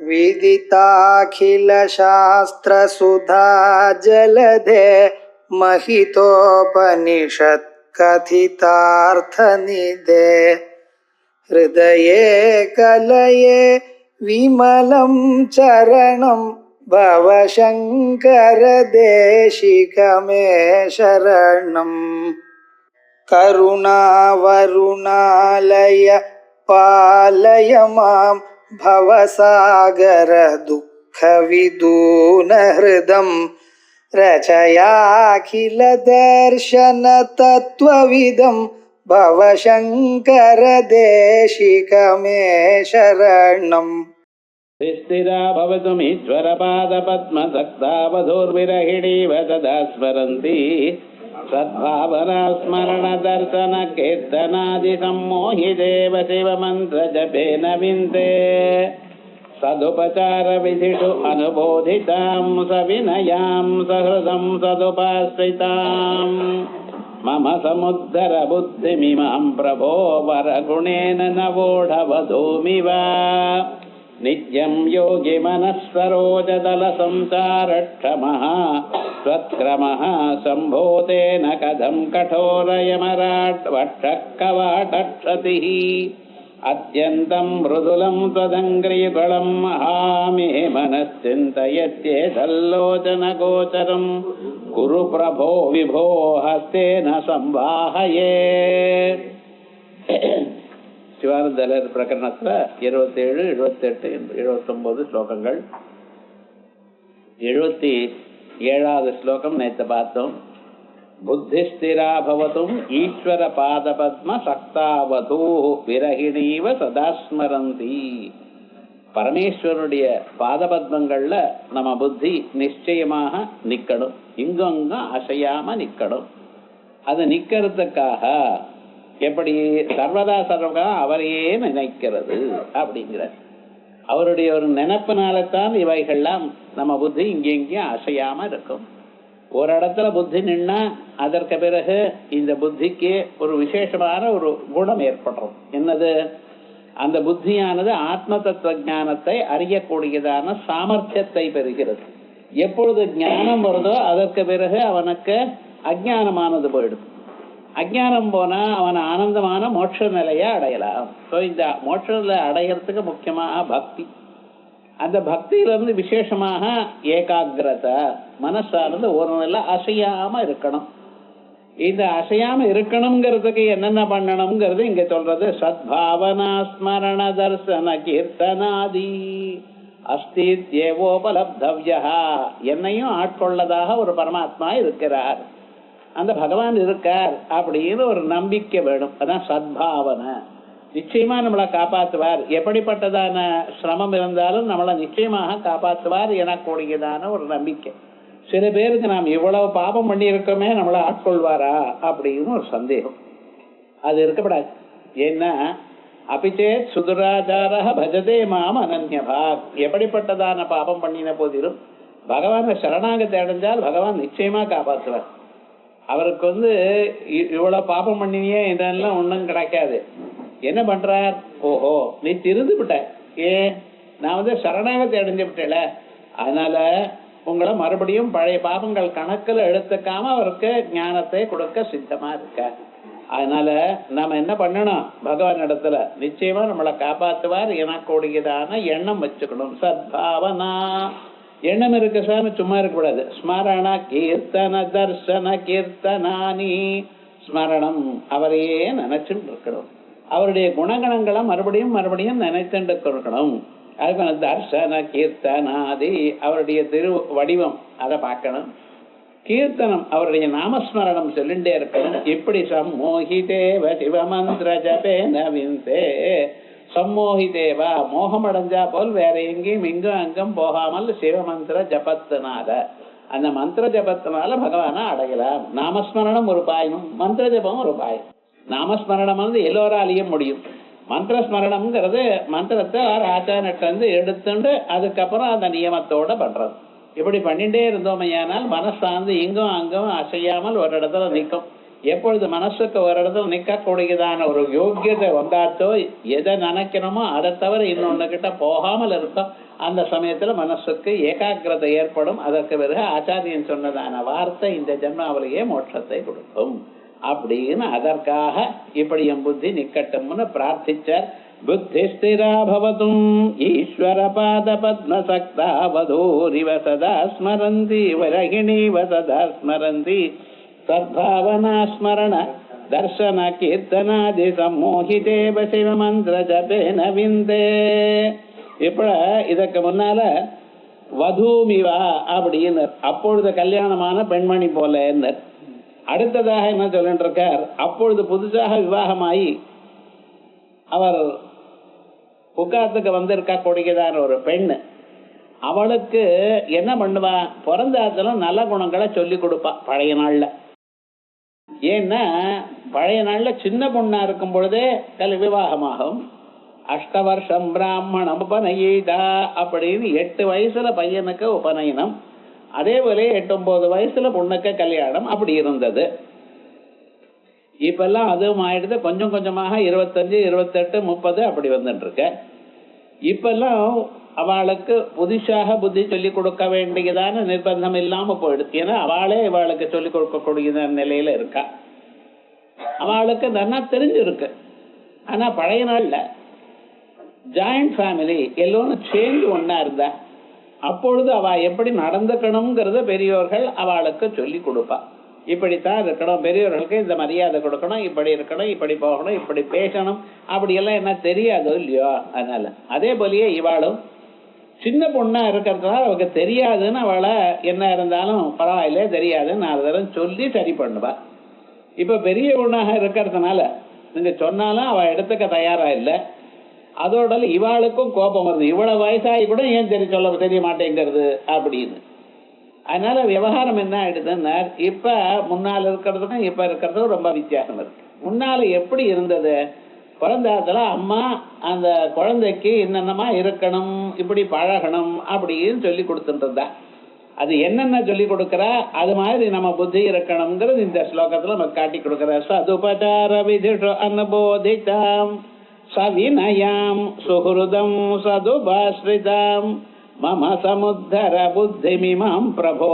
विदिताखिलशास्त्रसुधा जलधे महितोपनिषत् कथितार्थनिधे हृदये कलये विमलं चरणं भवशङ्कर देशिकमे शरणम् करुणावरुणालय पालय मां भवसागर दुःखविदूनहृदं रचयाखिल दर्शन तत्त्वविदं भवशङ्कर देशिकमे शरणम् स्थिरा भवतुमीश्वरपादपद्मसक्तावधूर्विरहिणीव सदा स्मरन्ति सद्भावना स्मरण दर्शन कीर्तनादिसम्मोहिदेव शिवमन्त्रजपेन विन्ते सदुपचार विधिषु अनुबोधितां सविनयां सहृदं सदुपाश्रितां मम समुद्धर बुद्धिमिमां प्रभो वरगुणेन नवोढवधूमिव नित्यं योगी मनःसरोजदलसंसारक्षमः स्वत्क्रमः सम्भूतेन कथं कठोरयमराट्वक्षकवाटक्षतिः अत्यन्तं मृदुलं त्वदङ्घ्रियुगलं हामे मनश्चिन्तयत्येतल्लोचनगोचरं कुरु प्रभो विभो हस्तेन संवाहये. சிவானந்தலர் பிரகரணத்தில் 27, 78, 79 ஸ்லோகங்கள். 77வது ஸ்லோகம் நேற்று பார்த்தோம். புத்திஸ்திரா பவதும் ஈஸ்வர பாதபத்ம சக்தாவது விரகிணீவ சதாஸ்மரந்தி. பரமேஸ்வருடைய பாதபத்மங்கள்ல நம்ம புத்தி நிச்சயமாக நிக்கணும், இங்கொங்கும் அசையாம நிக்கணும். அது நிக்கிறதுக்காக எப்படி சர்வதா சர்வகா அவரையே நினைக்கிறது அப்படிங்கிற அவருடைய ஒரு நினைப்பினால்தான் இவைகள்லாம் நம்ம புத்தி இங்கெங்கேயும் அசையாம இருக்கும். ஒரு இடத்துல புத்தி நின்னா அதற்கு பிறகு இந்த புத்திக்கு ஒரு விசேஷமான ஒரு குணம் ஏற்படுறோம். என்னது? அந்த புத்தியானது ஆத்ம தத்துவ ஞானத்தை அறியக்கூடியதான சாமர்த்தியத்தை பெறுகிறது. எப்பொழுது ஞானம் வருதோ அதற்கு பிறகு அவனுக்கு அஜ்ஞானமானது போயிடும். அஜ்ஞானம் போனா அவன் ஆனந்தமான மோட்ச நிலையை அடையலாம். ஸோ இந்த மோட்ச நிலை அடைகிறதுக்கு முக்கியமாக பக்தி. அந்த பக்தியிலிருந்து விசேஷமாக ஏகாகிரதை, மனசானது ஒரு நிலை அசையாம இருக்கணும். இந்த அசையாம இருக்கணுங்கிறதுக்கு என்னென்ன பண்ணணுங்கிறது இங்க சொல்றது. சத்பாவனா ஸ்மரண தர்சன கீர்த்தனாதி அஸ்தித்யேவோபலப்தவ்யா. என்னையும் ஆட்கொள்ளதாக ஒரு பரமாத்மா இருக்கிறார், அந்த பகவான் இருக்கார் அப்படின்னு ஒரு நம்பிக்கை வேணும். அதான் சத்பாவனை. நிச்சயமா நம்மளை காப்பாற்றுவார், எப்படிப்பட்டதான சிரமம் இருந்தாலும் நம்மளை நிச்சயமாக காப்பாற்றுவார் எனக்கூடியதான ஒரு நம்பிக்கை. சில பேருக்கு நாம் இவ்வளவு பாபம் பண்ணி இருக்கோமே நம்மளை ஆட்கொள்வாரா அப்படின்னு ஒரு சந்தேகம். அது இருக்கப்படாது. ஏன்னா அபிச்சே சுதுராச்சார பஜதே மாம் அனன்யபாக். எப்படிப்பட்டதான பாபம் பண்ணின போதிலும் பகவானை சரணாகத்தை அடைஞ்சால் பகவான் நிச்சயமா காப்பாற்றுவார். அவருக்கு இவ்வளவு பாபம் பண்ணினியே இதெல்லாம் ஒன்றும் கிடைக்காது. என்ன பண்றார்? ஓஹோ நீ திருந்து விட்ட, நான் சரணாகத்தை அடைஞ்சு விட்டேல, அதனால உங்களை மறுபடியும் பழைய பாபங்கள் கணக்கில் எடுத்துக்காம அவருக்கு ஞானத்தை கொடுக்க சித்தமா இருக்க. அதனால நாம என்ன பண்ணணும்? பகவான் இடத்துல நிச்சயமா நம்மளை காப்பாற்றுவார் எனக்கூடியதான எண்ணம் வச்சுக்கணும். சத்பாவனா எண்ணம் இருக்கு சார், சும்மா இருக்கக்கூடாது. ஸ்மரண கீர்த்தன தர்சன கீர்த்தனானி. ஸ்மரணம், அவரையே நினைச்சுட்டு இருக்கணும். அவருடைய குணகணங்களை மறுபடியும் மறுபடியும் நினைத்துட்டு இருக்கணும். அதுக்கு தர்சன கீர்த்தனாதி, அவருடைய திரு வடிவம் அதை பார்க்கணும். கீர்த்தனம், அவருடைய நாமஸ்மரணம் சொல்லிண்டே இருக்கணும். இப்படி சம்மோகிதேவ சிவமந்திர ஜபேன விந்தே. சம்மோகிதேவா, மோகம் அடைஞ்சா போல் வேற எங்கேயும் இங்கும் அங்கும் போகாமல் சிவமந்திர ஜபத்தினால, அந்த மந்திர ஜபத்தினால பகவானை அடையலாம். நாமஸ்மரணம் ஒரு பாயம், மந்திர ஜபம் ஒரு பாயம். நாமஸ்மரணம் எல்லோராலையும் முடியும். மந்திர ஸ்மரணம்ங்கிறது மந்திரத்தை ஆச்சாரட்டு எடுத்துட்டு அதுக்கப்புறம் அந்த நியமத்தோட பண்றது. இப்படி பண்ணிட்டே இருந்தோமையானால் மனசார்ந்து இங்கும் அங்கும் அசையாமல் ஒரு இடத்துல நிற்கும். எப்பொழுது மனசுக்கு ஒரு இடத்துல நிற்கக்கூடியதான ஒரு யோக்கியத்தை வந்தாச்சோ, எதை நினைக்கணுமோ அதை தவிர இன்னொன்னு கிட்ட போகாமல் இருக்கும். அந்த சமயத்துல மனசுக்கு ஏகாகிரதை ஏற்படும். அதற்கு பிறகு ஆச்சாரியன் சொன்னதான வார்த்தை இந்த ஜென்மாவிலேயே மோட்சத்தை கொடுக்கும் அப்படின்னு அதற்காக இப்படி என் புத்தி நிக்கட்டும்னு பிரார்த்திச்சார். புத்தி ஸ்திரா பவதும் ஈஸ்வர பாத பத்ம சக்தா வதூரிவ சதா ஸ்மரந்தி வரகிணீவ சதா ஸ்மரந்தி சத்பாவனா ஸ்மரண தர்சன கீர்த்தனாதி சம்மோகிதேவ சிவ மந்திர ஜபேன விந்தே. இப்ப இதற்கு முன்னால வதூமிவா அப்படின்னு அப்பொழுது கல்யாணமான பெண்மணி போல. அடுத்ததாக என்ன சொல்லிட்டு இருக்கார், அப்பொழுது புதுசாக விவாகமாயி அவர் புக்காத்துக்கு வந்திருக்க கூடியதான ஒரு பெண்ணு, அவளுக்கு என்ன பண்ணுவா, பிறந்தாத்துல நல்ல குணங்களை சொல்லி கொடுப்பா பழைய நாள்ல. ஏன்னா பழைய நாள்ல சின்ன பொண்ணா இருக்கும் பொழுதே விவாகமாகும். அஷ்டவர்ஷம் பிராமணம் உபநயிதா அப்படின்னு 8 வயசுல பையனுக்கு உபநயனம், அதே போல 8-9 வயசுல பொண்ணுக்கு கல்யாணம் அப்படி இருந்தது. இப்பெல்லாம் அதுவும் ஆயிடுது. கொஞ்சம் கொஞ்சமாக 25, 28, 30 அப்படி வந்துட்டு இருக்க. இப்பெல்லாம் அவளுக்கு புதுசாக புத்தி சொல்லிக் கொடுக்க வேண்டியதான நிர்பந்தம் இல்லாம போயிடுது. ஏன்னா அவளே அவளுக்கு சொல்லிக் கொடுக்கக்கூடிய நிலையில இருக்கா. அவளுக்கு நல்லா தெரிஞ்சிருக்கு. ஆனா பழைய நாள்ல ஜாயிண்ட் ஃபேமிலி எல்லோரும் சேர்ந்து ஒன்னா இருந்தா அப்பொழுது அவ எப்படி நடந்துக்கணுங்கிறத பெரியோர்கள் அவளுக்கு சொல்லி கொடுப்பா. இப்படித்தான் இருக்கணும், பெரியவர்களுக்கு இந்த மரியாதை கொடுக்கணும், இப்படி இருக்கணும், இப்படி போகணும், இப்படி பேசணும், அப்படியெல்லாம் என்ன தெரியாதோ இல்லையோ. அதனால அதே போலயே இவாளும் சின்ன பொண்ணா இருக்கிறதுனால அவளுக்கு தெரியாதுன்னு அவளை என்ன இருந்தாலும் பரவாயில்ல தெரியாதுன்னு 4 தடவை சொல்லி சரி பண்ணுவா. இப்ப பெரிய பொண்ணாக இருக்கிறதுனால நீங்க சொன்னாலும் அவ எடுத்துக்க தயாரா இல்லை. அதோட இவாளுக்கும் கோபம் வருது, இவ்வளவு வயசாகி கூட ஏன் தெரிய மாட்டேங்கிறது அப்படின்னு. அதனால விவகாரம் என்ன ஆயிடுதுன்னா, இப்ப முன்னால் இருக்கிறதுக்கும் இப்ப இருக்கிறதுக்கும் ரொம்ப வித்தியாசம் இருக்கு. முன்னால எப்படி இருந்தது, பிறந்தாத்துல அம்மா அந்த குழந்தைக்கு என்னென்னமா இருக்கணும், இப்படி பழகணும் அப்படின்னு சொல்லி கொடுத்துட்டு இருந்தா. அது என்னென்ன சொல்லி கொடுக்கறா அது மாதிரி நம்ம புத்தி இருக்கணுங்கிறது இந்த ஸ்லோகத்துல நம்ம காட்டி கொடுக்கற. சதுபச்சார விதிஷு அனுபோதிதாம் சவினயாம் சுஹுருதம் சதுபாஸ்ரிதாம் மம சமுத்தர புத்திமிமாம் பிரபோ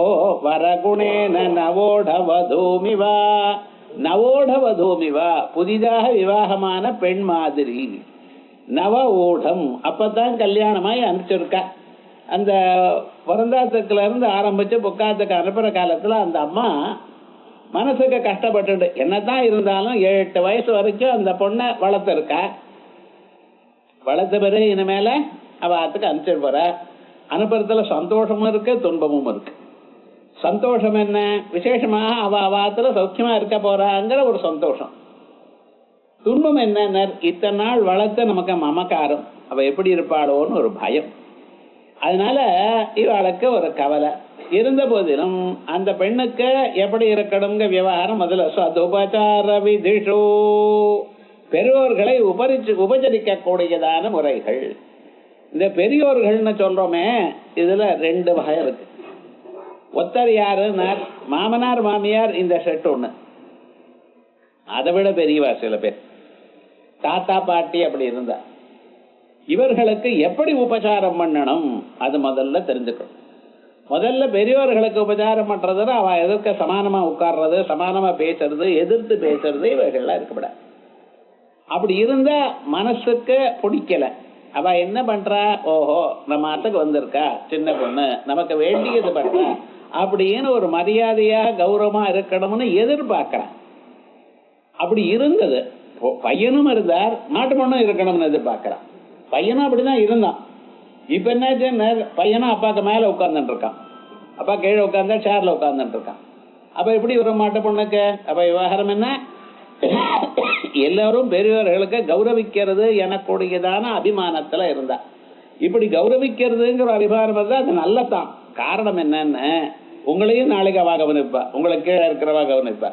வரகுணேன நவோடவதூமிவா. நவோடவதூமிவா புதிதாக விவாகமான பெண் மாதிரி. நவ ஊடம் அப்பதான் கல்யாணமாய் அனுப்பிச்சிருக்கா. அந்த பிறந்தாத்துக்குல இருந்து ஆரம்பிச்சு புக்காத்துக்கு அனுப்புற காலத்துல அந்த அம்மா மனசுக்கு கஷ்டப்பட்டு என்னதான் இருந்தாலும் 7-8 வயசு வரைக்கும் அந்த பொண்ணை வளர்த்துருக்கா. வளர்த்த பிறகு இனிமேல அவ ஆத்துக்கு அனுப்பிச்சிட்டு போற. அனுப்புறதுல சந்தோஷமும் இருக்கு, துன்பமும் இருக்கு. சந்தோஷம் என்ன, விசேஷமாக அவ ஆத்துல சௌக்கியமா இருக்க போறாங்கிற ஒரு சந்தோஷம். துன்பம் என்ன, இத்தனை நாள் வளர்த்த நமக்கு மமக்காரம், அவ எப்படி இருப்பாளோன்னு ஒரு பயம். அதனால இவளுக்கு ஒரு கவலை இருந்த போதிலும் அந்த பெண்ணுக்கு எப்படி இருக்கணுங்க விவகாரம் முதல்ல சதுபச்சார விதிஷு பெரியோர்களை உபச்சரிக்க கூடியதான முறைகள். இந்த பெரியோர்கள்னு சொல்றோமே இதுல 2 வகை இருக்கு. ஒருத்தர் யாருன்னா மாமனார் மாமியார் இந்த செட் ஒண்ணு, அதை விட பெரியவா சில பேர் தாத்தா பாட்டி அப்படி இருந்தா இவர்களுக்கு எப்படி உபச்சாரம் பண்ணணும் அது முதல்ல தெரிஞ்சுக்கணும். முதல்ல பெரியோர்களுக்கு உபச்சாரம் பண்றதுன்னா அவ எதிர்க்க சமானமா உட்கார்றது, சமானமா பேசுறது, எதிர்த்து பேசுறது இவைகள்லாம் இருக்கப்பட. அப்படி இருந்தா மனசுக்கு பிடிக்கல. அவ என்ன பண்றா, ஓஹோ நம்ம ஆத்துக்கு வந்திருக்கா சின்ன பொண்ணு, நமக்கு வேண்டியது பண்றா அப்படின்னு ஒரு மரியாதையா கௌரவமா இருக்கணும்னு எதிர்பார்க்கிறான். அப்படி இருந்தது. பையனும் இருந்தார், மாட்டு பொண்ணும் இருக்கணும்னு எதிர்பார்க்கிறான். பையனும் அப்படிதான் இருந்தான். இப்ப என்ன, பையனும் அப்பாக்கு மேல உட்கார்ந்துட்டு இருக்கான், அப்பா கீழே உட்கார்ந்தா சேர்ல உட்கார்ந்துட்டு இருக்கான். அப்ப எப்படி ஒரு மாட்டு பொண்ணுக்கு அப்ப விவகாரம் என்ன, எல்லாரும் பெரியவர்களுக்கு கௌரவிக்கிறது எனக்கூடியதான அபிமானத்துல இருந்தா. இப்படி கௌரவிக்கிறதுங்கிற அபிமானம் இருந்தா அது நல்லதான். காரணம் என்னன்னு, உங்களையும் நாளைக்கு அவ கவனிப்பா, உங்களுக்கு கீழே இருக்கிறவா கவனிப்பா.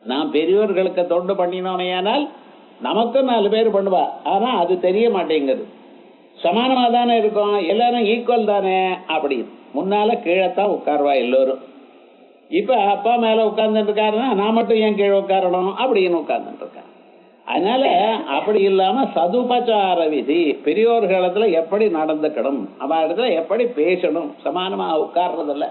நான் பெரியவர்களுக்கு தொண்டு பண்ணினோனையானால் நமக்கும் 4 பேர் பண்ணுவா. ஆனா அது தெரிய மாட்டேங்குது. சமானமா தானே இருக்கும், எல்லாரும் ஈக்குவல் தானே அப்படி முன்னால கீழத்தான் உட்கார்வா எல்லோரும். இப்ப அப்பா மேல உட்கார்ந்துட்டு இருக்காருன்னா நான் மட்டும் ஏன் கீழே உட்காரணும் அப்படின்னு உட்கார்ந்துட்டு இருக்கேன். அதனால அப்படி இல்லாம சதுபச்சார விதி, பெரியோர்களிடத்துல எப்படி நடந்துக்கணும், அவ இடத்துல எப்படி பேசணும், சமானமா உட்கார்றது இல்ல.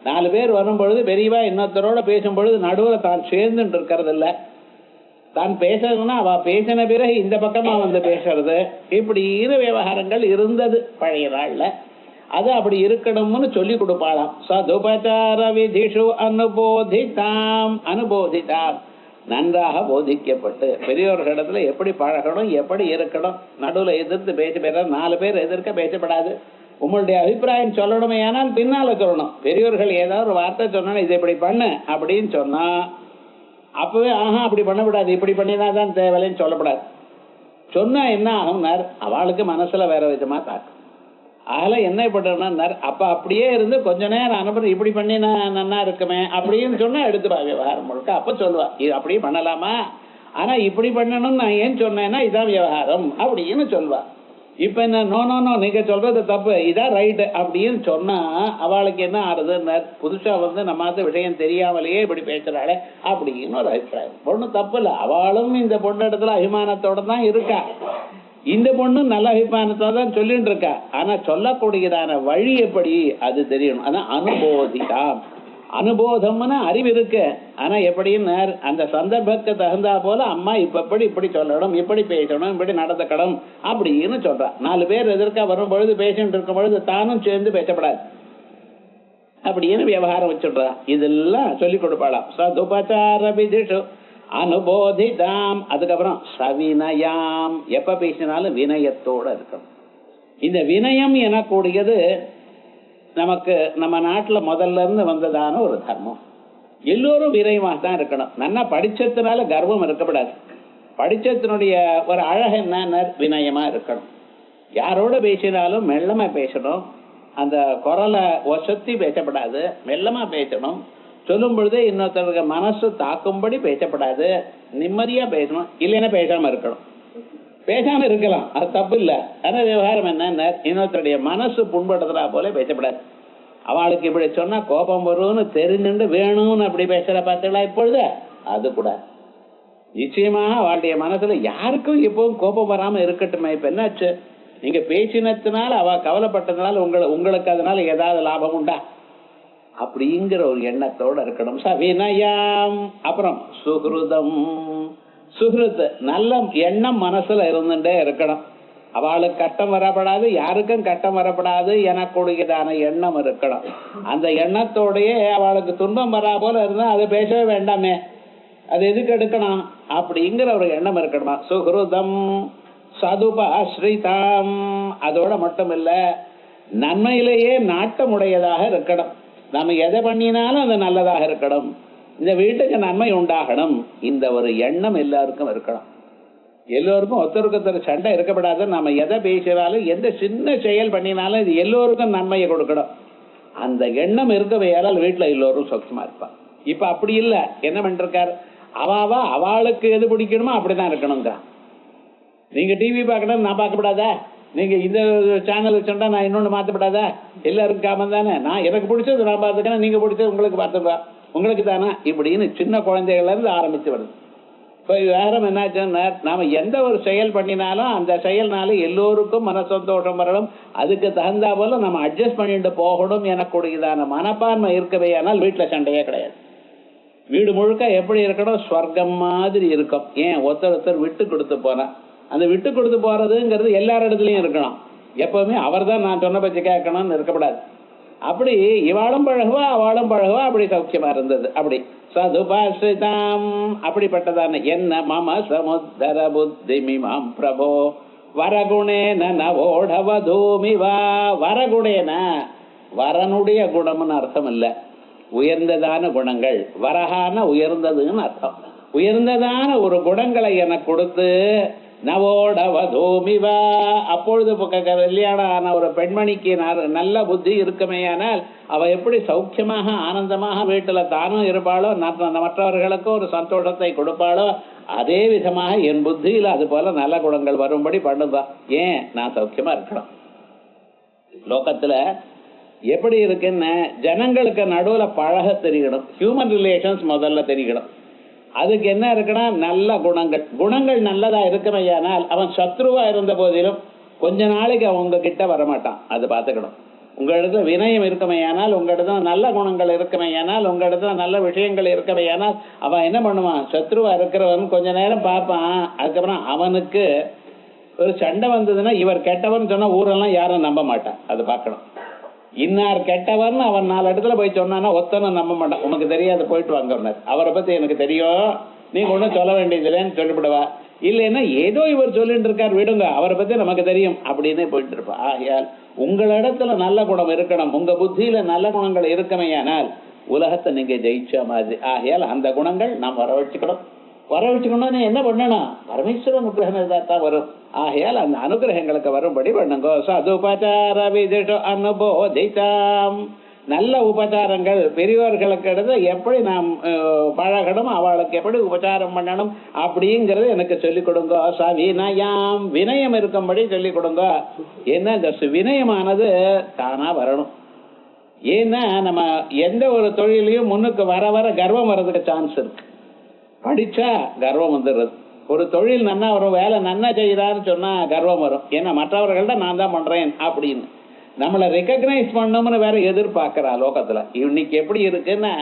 4 பேர் வரும் பொழுது பெரியவா இன்னொருத்தரோட பேசும் பொழுது நடுவில் தான் சேர்ந்துட்டு இருக்கிறது இல்ல. தான் பேசுறதுன்னா அவ பேசின பிறகு இந்த பக்கமா வந்து பேசுறது, இப்படின்னு விவகாரங்கள் இருந்தது பழைய நாள்ல. அது அப்படி இருக்கணும்னு சொல்லி கொடுப்பாளாம். சதுபச்சார விதிஷு அனுபோதிதாம், அனுபோதிதாம் நன்றாக போதிக்கப்பட்டு பெரியோர்களிடத்துல எப்படி பழகணும், எப்படி இருக்கணும். நடுவில் எதிர்த்து பேச பேர 4 பேர் எதிர்க்க பேசப்படாது. உங்களுடைய அபிப்பிராயம் சொல்லணுமே ஆனால் பின்னால சொல்லணும். பெரியோர்கள் ஏதாவது ஒரு வார்த்தை சொன்னா இது இப்படி பண்ணு அப்படின்னு சொன்னா அப்பவே ஆஹா அப்படி பண்ணக்கூடாது, இப்படி பண்ணினாதான் தேவையில்லைன்னு சொல்லப்படாது. சொன்னா என்ன ஆகும்னார், அவளுக்கு மனசுல வேற விதமா தாக்கும். அதெல்லாம் என்ன பண்றேன்னா அப்ப அப்படியே இருந்து கொஞ்ச நேரம் அனுப்புற இப்படி பண்ணி நான் நன்னா இருக்குமே அப்படின்னு சொன்னா எடுத்துப்பா விவகாரம் முழுக்க. அப்ப சொல்லுவா இது அப்படியே பண்ணலாமா, ஆனா இப்படி பண்ணணும்னு நான் ஏன் சொன்னேன்னா இதான் விவகாரம் அப்படின்னு சொல்லுவா. இப்ப என்ன நோ நோ நோ நீங்க சொல்றது தப்பு, இதான் ரைட்டு அப்படின்னு சொன்னா அவளுக்கு என்ன ஆறுதுன்னு புதுசா வந்து நம்ம விஷயம் தெரியாமலேயே இப்படி பேசுறாளே அப்படின்னு ஒரு அபிப்பிராயம். பொண்ணு தப்பு இல்லை, அவளும் இந்த பொண்ணு இடத்துல அபிமானத்தோட தான் இருக்கா. இந்த பொண்ணு நல்ல அபிமானத்தோட தான் சொல்லிட்டு இருக்கா. ஆனா சொல்லக்கூடியதான வழி எப்படி அது தெரியணும். அதான் அனுபோதிதாம். அனுபோதம்னு அறிவு இருக்கு, ஆனா எப்படின்னு அந்த சந்தர்ப்பத்துக்கு தகுந்தா போல அம்மா இப்படி சொல்லணும், இப்படி பேசணும், இப்படி நடந்துக்கணும் அப்படின்னு சொல்றா. 4 பேர் எதிர்க்க வரும் பொழுது பேசிட்டு இருக்கும் பொழுது தானும் சேர்ந்து பேசப்படாது அப்படின்னு விவகாரம் வச்சுடுறா. இதெல்லாம் சொல்லி கொடுப்பாளாம். சதுபச்சார விதிஷு அனுபோதிதாம். அதுக்கப்புறம் சவினயாம், எப்ப பேசினாலும் வினயத்தோட இருக்கணும். இந்த வினயம் எனக்கூடியது நமக்கு நம்ம நாட்டுல முதல்ல இருந்து வந்ததான ஒரு தர்மம். எல்லோரும் வினயமாக தான் இருக்கணும். நல்லா படிச்சதுனால கர்வம் இருக்கப்படாது. படிச்சத்தினுடைய ஒரு அழகு என்ன, வினயமா இருக்கணும். யாரோட பேசினாலும் மெல்லமா பேசணும். அந்த குரலை ஒசத்தி பேசப்படாது, மெல்லமா பேசணும். சொல்லும் பொழுதே இன்னொருத்தருக்கு மனசு தாக்கும்படி பேசப்படாது, நிம்மதியா பேசணும். இல்லைன்னா பேசாம இருக்கணும். பேசாம இருக்கலாம், அது தப்பு இல்லை. ஆனா விவகாரம் என்ன, இன்னொருத்தருடைய மனசு புண்படுத்துறா போல பேசப்படாது. அவளுக்கு இப்படி சொன்னா கோபம் வரும்னு தெரிஞ்சுட்டு வேணும்னு அப்படி பேசுற பார்த்தீங்களா இப்பொழுது, அது கூட நிச்சயமாக அவளுடைய மனசுல யாருக்கும் எப்பவும் கோபம் வராம இருக்கட்டுமே. இப்ப என்னாச்சு, நீங்க பேசினதுனால அவ கவலைப்பட்டதுனால உங்களுக்கு அதனால ஏதாவது லாபம் உண்டா அப்படிங்கிற ஒரு எண்ணத்தோட இருக்கணும். சவினயம். அப்புறம் சுகிருதம். சுகிருத், நல்ல எண்ணம் மனசுல இருந்துட்டே இருக்கணும். அவளுக்கு கஷ்டம் வரப்படாது, யாருக்கும் கஷ்டம் வரப்படாது எனக்கூடியதான எண்ணம் இருக்கணும். அந்த எண்ணத்தோடயே அவளுக்கு துன்பம் வரா போல இருந்தா அது பேசவே வேண்டாமே, அது எதுக்கு எடுக்கணும் அப்படிங்கிற ஒரு எண்ணம் இருக்கணுமா. சுகிருதம் சதுபாஸ்ரிதாம். அதோட மட்டும் இல்ல, நன்மையிலேயே நாட்டமுடையதாக இருக்கணும். நம்ம எதை பண்ணினாலும் அது நல்லதாக இருக்கணும், இந்த வீட்டுக்கு நன்மை உண்டாகணும், இந்த ஒரு எண்ணம் எல்லாருக்கும் இருக்கணும். எல்லோருக்கும் ஒருத்தருக்கு ஒருத்தர் சண்டை இருக்கப்படாது. நம்ம எதை பேசினாலும் எந்த சின்ன செயல் பண்ணினாலும் இது எல்லோருக்கும் நன்மையை கொடுக்கணும். அந்த எண்ணம் இருக்கவையால் வீட்டுல எல்லோரும் சொச்சமா இருப்பான். இப்ப அப்படி இல்லை, என்ன பண்ணிருக்காரு, அவாவா அவளுக்கு எது பிடிக்கணுமோ அப்படிதான் இருக்கணுங்க. நீங்க டிவி பார்க்கணும், நான் பார்க்கப்படாதா, நீங்க இந்த சேனல் வச்சோம்னா நான் இன்னொன்னு மாற்றப்படாதா, எல்லாருக்கும் காமம் தானே, நான் எனக்கு பிடிச்சது நான் பார்த்துக்கிறேன், நீங்க பிடிச்சது உங்களுக்கு பார்த்துப்பா, உங்களுக்கு தானே இப்படின்னு சின்ன குழந்தைகள்ல இருந்து ஆரம்பிச்சு வருது. இப்போ வேற என்னாச்சுன்னா, நாம எந்த ஒரு செயல் பண்ணினாலும் அந்த செயல்னால எல்லோருக்கும் மன சந்தோஷம் வரணும், அதுக்கு தகுந்தா போல நம்ம அட்ஜஸ்ட் பண்ணிட்டு போகணும் எனக்கூடியதான மனப்பான்மை இருக்கவே. ஆனால் வீட்டில் சண்டையே கிடையாது. வீடு முழுக்க எப்படி இருக்கணும், ஸ்வர்க்கம் மாதிரி இருக்கும். ஏன், ஒருத்தர் விட்டு கொடுத்து போனா, அந்த விட்டு கொடுத்து போறதுங்கிறது எல்லார் இடத்துலையும் இருக்கணும். எப்பவுமே அவர் தான் நான் சொன்ன பற்றி கேட்கணும்னு இருக்கக்கூடாது. அப்படி இவாளும் பழகுவா அவளும் பழகுவா, அப்படி சௌக்கியமா இருந்தது. அப்படி சதுபாசிதாம். அப்படிப்பட்டதான என்ன மம சமுத்தர புத்தி மிமாம் பிரபோ வரகுணேன நவோடவதூமிவா. வரகுணேன, வரனுடைய குணம்னு அர்த்தம் இல்லை, உயர்ந்ததான குணங்கள். வரகான உயர்ந்ததுன்னு அர்த்தம். உயர்ந்ததான ஒரு குணங்களை எனக்கு கொடுத்து நவோடவதூமிவா. அப்பொழுது கல்யாணம் ஆன ஒரு பெண்மணிக்கு நல்ல புத்தி இருக்குமேயானால் அவ எப்படி சௌக்கியமாக ஆனந்தமாக வீட்டுல தானும் இருப்பாளோ, மற்றவர்களுக்கும் ஒரு சந்தோஷத்தை கொடுப்பாளோ, அதே விதமாக என் புத்தியில அது போல நல்ல குணங்கள் வரும்படி பண்ணுவா. ஏன், நான் சௌக்கியமா இருக்கணும். லோகத்துல எப்படி இருக்குன்னு ஜனங்களுக்கு நடுவுல பழக தெரியணும். ஹியூமன் ரிலேஷன்ஸ் முதல்ல தெரியணும். அதுக்கு என்ன இருக்குன்னா நல்ல குணங்கள் நல்லதா இருக்குமையானால் அவன் சத்ருவா இருந்த போதிலும் கொஞ்ச நாளைக்கு அவங்க கிட்ட வரமாட்டான். அது பார்த்துக்கணும். உங்க இடத்துல வினயம் இருக்குமையானால், உங்க இடத்துல நல்ல குணங்கள் இருக்குமையானால், உங்க இடத்துல நல்ல விஷயங்கள் இருக்குமையானால் அவன் என்ன பண்ணுவான், சத்ருவா இருக்கிறவன் கொஞ்ச நேரம் பார்ப்பான். அதுக்கப்புறம் அவனுக்கு ஒரு சண்டை வந்ததுன்னா இவர் கெட்டவன் சொன்னா ஊரெல்லாம் யாரும் நம்ப மாட்டான். அது பார்க்கணும். இன்னார் கெட்டவர்னு அவன் 4 இடத்துல போய் சொன்னான்னா ஒத்தனும் நம்ப மாட்டான். உனக்கு தெரியாது, போயிட்டு வாங்க, அவரை பத்தி எனக்கு தெரியும், நீங்க ஒன்றும் சொல்ல வேண்டியதில்லைன்னு சொல்லிவிடுவா. இல்லைன்னா ஏதோ இவர் சொல்லிட்டு இருக்கார், விடுங்க, அவரை பத்தி நமக்கு தெரியும் அப்படின்னு போயிட்டு இருப்பா. ஆகையால் உங்களிடத்துல நல்ல குணம் இருக்கணும். உங்க புத்தியில நல்ல குணங்கள் இருக்குமையானால் உலகத்தை நீங்க ஜெயிச்ச மாதிரி. ஆகையால் அந்த குணங்கள் நாம் வரவழைச்சுக்கணும்னு என்ன பண்ணணும், பரமேஸ்வர அனுகிரகம் இருந்தாத்தான் வரும். ஆகையால் அந்த அனுகிரகங்களுக்கு வரும்படி பண்ணுங்க. சதுபச்சார விதிஷ அனுபோதிதாம். நல்ல உபச்சாரங்கள் பெரியவர்களுக்கு எடுத்து எப்படி நாம் பழகணும், அவளுக்கு எப்படி உபச்சாரம் பண்ணணும் அப்படிங்கிறது எனக்கு சொல்லிக் கொடுங்க. சவினயாம், வினயம் இருக்கும்படி சொல்லிக் கொடுங்க. ஏன்னா இந்த வினயமானது தானா வரணும். ஏன்னா நம்ம எந்த ஒரு தொழிலையும் முன்னுக்கு வர வர கர்வம் வர்றதுக்கு சான்ஸ் இருக்கு. படிச்சா கர்வம் வந்துடுறது. ஒரு தொழில் நன்னா வரும், வேலை நன்னா செய்யறான்னு சொன்னா கர்வம் வரும். ஏன்னா மற்றவர்கள்ட்ட நான் தான் பண்றேன் அப்படின்னு நம்மளை ரெக்கக்னைஸ் பண்ணணும்னு வேற எதிர்பார்க்கிறா லோகத்துல. இன்னைக்கு எப்படி இருக்குன்னா,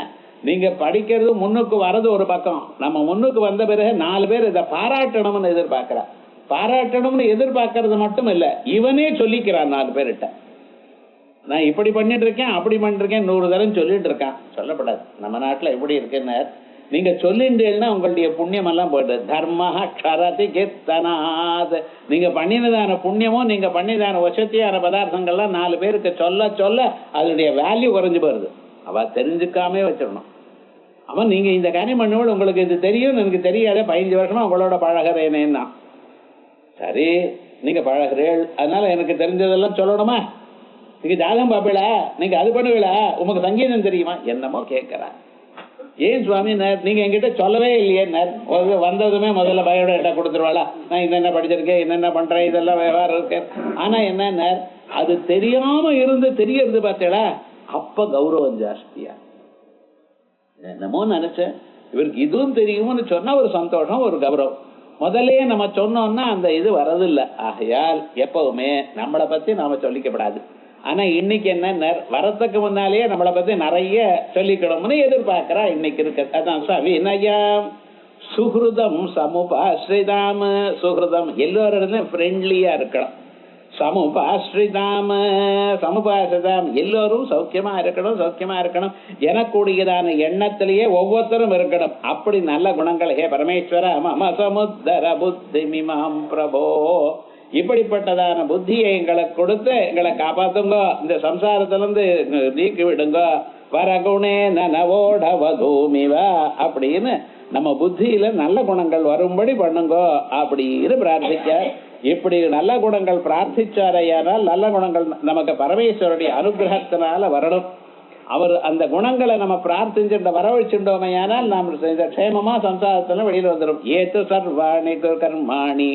நீங்க படிக்கிறது முன்னுக்கு வர்றது ஒரு பக்கம், நம்ம முன்னுக்கு வந்த பிறகு 4 பேர் இதை பாராட்டணும்னு எதிர்பார்க்கிறா. பாராட்டணும்னு எதிர்பார்க்கறது மட்டும் இல்ல, இவனே சொல்லிக்கிறான் 4 பேர்கிட்ட, நான் இப்படி பண்ணிட்டு இருக்கேன் அப்படி பண்ணிட்டு இருக்கேன் 100 தரம் சொல்லிட்டு இருக்கான். சொல்லப்படாது. நம்ம நாட்டுல எப்படி இருக்குன்னு, நீங்க சொல்லின்றீங்கன்னா உங்களுடைய புண்ணியம் எல்லாம் போயிடுது. தர்ம க்ஷரதி கீர்த்தனாத். நீங்க பண்ணினதான புண்ணியமும் நீங்க பண்ணினதான வசதியான பதார்த்தங்கள்லாம் 4 பேருக்கு சொல்ல சொல்ல அதனுடைய வேல்யூ குறைஞ்சு போயிருது. அவ தெரிஞ்சுக்காமே வச்சிடணும். அவன் நீங்க இந்த காரியம் பண்ணும்போது உங்களுக்கு இது தெரியும், எனக்கு தெரியாத 15 வருஷமா உங்களோட பழகிறேனேன்னா, சரி நீங்க பழகிறீள், அதனால எனக்கு தெரிஞ்சதெல்லாம் சொல்லணுமா? நீங்க ஜாதகம் பார்ப்பீளா, நீங்க அது பண்ணுவீளா, உங்களுக்கு சங்கீதம் தெரியுமா, என்னமோ கேட்கிறேன். ஏன் சுவாமி நீங்க என்கிட்ட சொல்லவே இல்லையே, வந்ததுமே முதல்ல பயோடேட்டா கொடுத்துருவாளா, நான் என்னென்ன படிச்சிருக்கேன், என்னென்ன பண்றேன், இதெல்லாம் விவகாரம் இருக்கேன். ஆனா என்ன, அது தெரியாம இருந்து தெரியறது பார்த்தீங்களா, அப்ப கௌரவம் ஜாஸ்தியா. என்னமோ நினைச்சேன், இவருக்கு இதுவும் தெரியும்னு சொன்னா ஒரு சந்தோஷம், ஒரு கௌரவம். முதல்ல நம்ம சொன்னோம்னா அந்த இது வரதில்லை. ஆகையால் எப்பவுமே நம்மளை பத்தி நாம சொல்லிக்கப்படாது. ஆனா இன்னைக்கு என்ன, வரத்துக்கு முன்னாலேயே நம்மளை பத்தி நிறைய சொல்லிக்கணும்னு எதிர்பார்க்கிறா இன்னைக்கு இருக்கு. அதான் சவினயம் சுஹ்ருதம் சமுபாஸ்ரிதாம். சுஹ்ருதம் எல்லோரும் ஃப்ரெண்ட்லியா இருக்கணும். சமுபாஸ்ரிதாம், சமுபாஸ்ரிதாம் எல்லோரும் சௌக்கியமா இருக்கணும் எனக்கூடியதான எண்ணத்திலேயே ஒவ்வொருத்தரும் இருக்கணும். அப்படி நல்ல குணங்கள். ஹே பரமேஸ்வர மம சமுத்தர புத்தி மிமாம் பிரபோ, இப்படிப்பட்டதான புத்தியை எங்களுக்கு கொடுத்து எங்களை காப்பாத்துங்க, இந்த சம்சாரத்திலிருந்து நீக்கி விடுங்க. வரகுணே நனவோடவதூமிவா அப்படின்னு நம்ம புத்தியில நல்ல குணங்கள் வரும்படி பண்ணுங்க அப்படின்னு பிரார்த்திக்க. இப்படி நல்ல குணங்கள் பிரார்த்திச்சாரையானால் நல்ல குணங்கள் நமக்கு பரமேஸ்வருடைய அனுகிரகத்தினால வரணும். அவர் அந்த குணங்களை நம்ம பிரார்த்திச்சுட்ட வரவழைச்சுட்டோமையானால் நாம் க்ஷேமமா சம்சாரத்துல வெளியில் வந்துடும். ஏத்து சர்வாணி கர்மாணி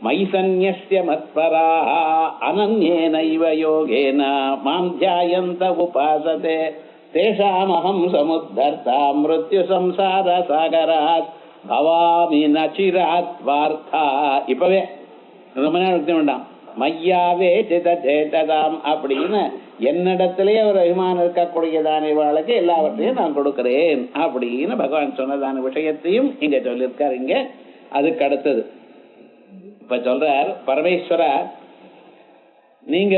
மயி சந்நியஸ்ய மத்பராஹ அனன்யேனைவ யோகேன மாம் த்யாயந்த உபாசதே தேஷாமஹம் சமுத்தர்த்தா மிருத்யு சம்சார சாகராத் பவாமி நசிராத் வார்த்தா. இப்பவே ரொம்ப நேரம் எடுக்க வேண்டாம். மையாவே சேததாம் அப்படின்னு என்னிடத்திலே ஒரு அபிமானம் இருக்கக்கூடியதான இவாளுக்கு எல்லாவற்றையும் நான் கொடுக்கிறேன் அப்படின்னு பகவான் சொன்னதான விஷயத்தையும் இங்க சொல்லியிருக்காரு. இங்க அதுக்கு அடுத்தது இப்ப சொல்றார் பரமேஸ்வர, நீங்க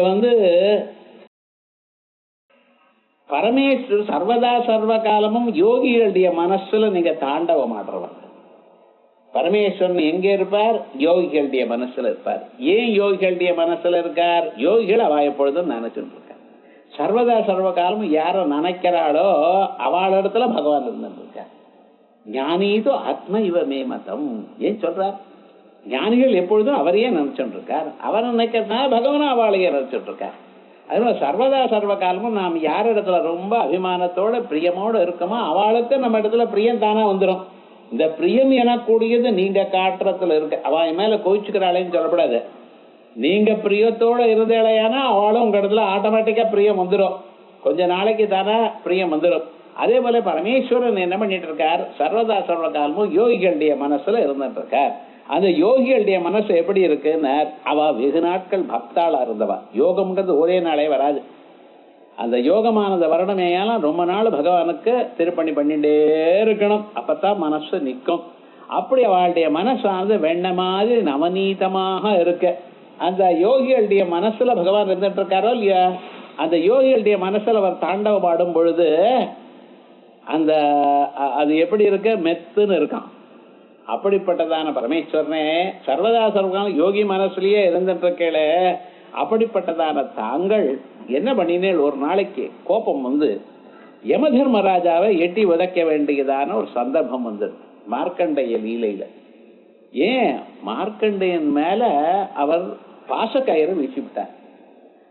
பரமேஸ்வரர் சர்வதா சர்வ காலமும் யோகிகளுடைய மனசுல நீங்க தாண்டவம் ஆடுறவர். பரமேஸ்வரன் எங்க இருப்பார்? யோகிகளுடைய மனசுல இருப்பார். ஏன் யோகிகளுடைய மனசுல இருக்கார்? யோகிகள் அவ எப்பொழுதும் நினைச்சுட்டு இருக்கார். சர்வதா சர்வ காலமும் யார நினைக்கிறாளோ அவள் இடத்துல பகவான் இருந்திருக்கார். ஞானீதோ ஆத்ம இவ மே மதம். ஏன் சொல்றார்? ஞானிகள் எப்பொழுதும் அவரையே நினைச்சுட்டு இருக்கார். அவர் நினைக்கிறதுனால பகவானும் அவளையே நினைச்சுட்டு இருக்கார். அதனால சர்வதா சர்வ காலமும் நாம் யார் இடத்துல ரொம்ப அபிமானத்தோட பிரியமோட இருக்கமோ அவளுக்கு நம்ம இடத்துல பிரியம் தானா வந்துடும். இந்த பிரியம் எனக்கூடியது நீங்க காட்டுறதுல இருக்கு. அவன் மேல கோவிச்சுக்கிறாளேன்னு சொல்லப்படாது. நீங்க பிரியத்தோட இருந்தேலையானா அவளும் உங்க இடத்துல ஆட்டோமேட்டிக்கா பிரியம் வந்துடும். கொஞ்ச நாளைக்கு தானே பிரியம் வந்துடும். அதே போல பரமேஸ்வரன் என்ன பண்ணிட்டு இருக்கார், சர்வதா சர்வ காலமும் யோகிகளுடைய மனசுல இருந்துட்டு இருக்கார். அந்த யோகிகளுடைய மனசு எப்படி இருக்குன்னு, அவ வெகு நாட்கள் பக்தாளா இருந்தவா. யோகம்ன்றது ஒரே நாளே வராது. அந்த யோகமானது வரணுமேயாலும் ரொம்ப நாள் பகவானுக்கு திருப்பணி பண்ணிட்டே இருக்கணும், அப்பதான் மனசு நிற்கும். அப்படி அவளுடைய மனசானது வெண்ண மாதிரி நவநீதமாக இருக்கு. அந்த யோகிகளுடைய மனசுல பகவான் இருந்துட்டு இருக்காரோ இல்லையா, அந்த யோகிகளுடைய மனசுல அவர் தாண்டவ பாடும் பொழுது அந்த அது எப்படி இருக்கு, மெத்துன்னு இருக்கான். அப்படிப்பட்டதான பரமேஸ்வரனே சர்வதா சர்வகாலம் யோகி மனசுலயே இருந்துட்டு இருக்கேளே, அப்படிப்பட்டதான தாங்கள் என்ன பண்ணினேன், ஒரு நாளைக்கு கோபம் வந்து யமதர்மராஜாவை எட்டி உதைக்க வேண்டியதான ஒரு சந்தர்ப்பம் வந்தது மார்க்கண்டேய லீலையில. ஏன், மார்க்கண்டேயன் மேல அவர் பாசக்கயிறு வீசிவிட்டார்.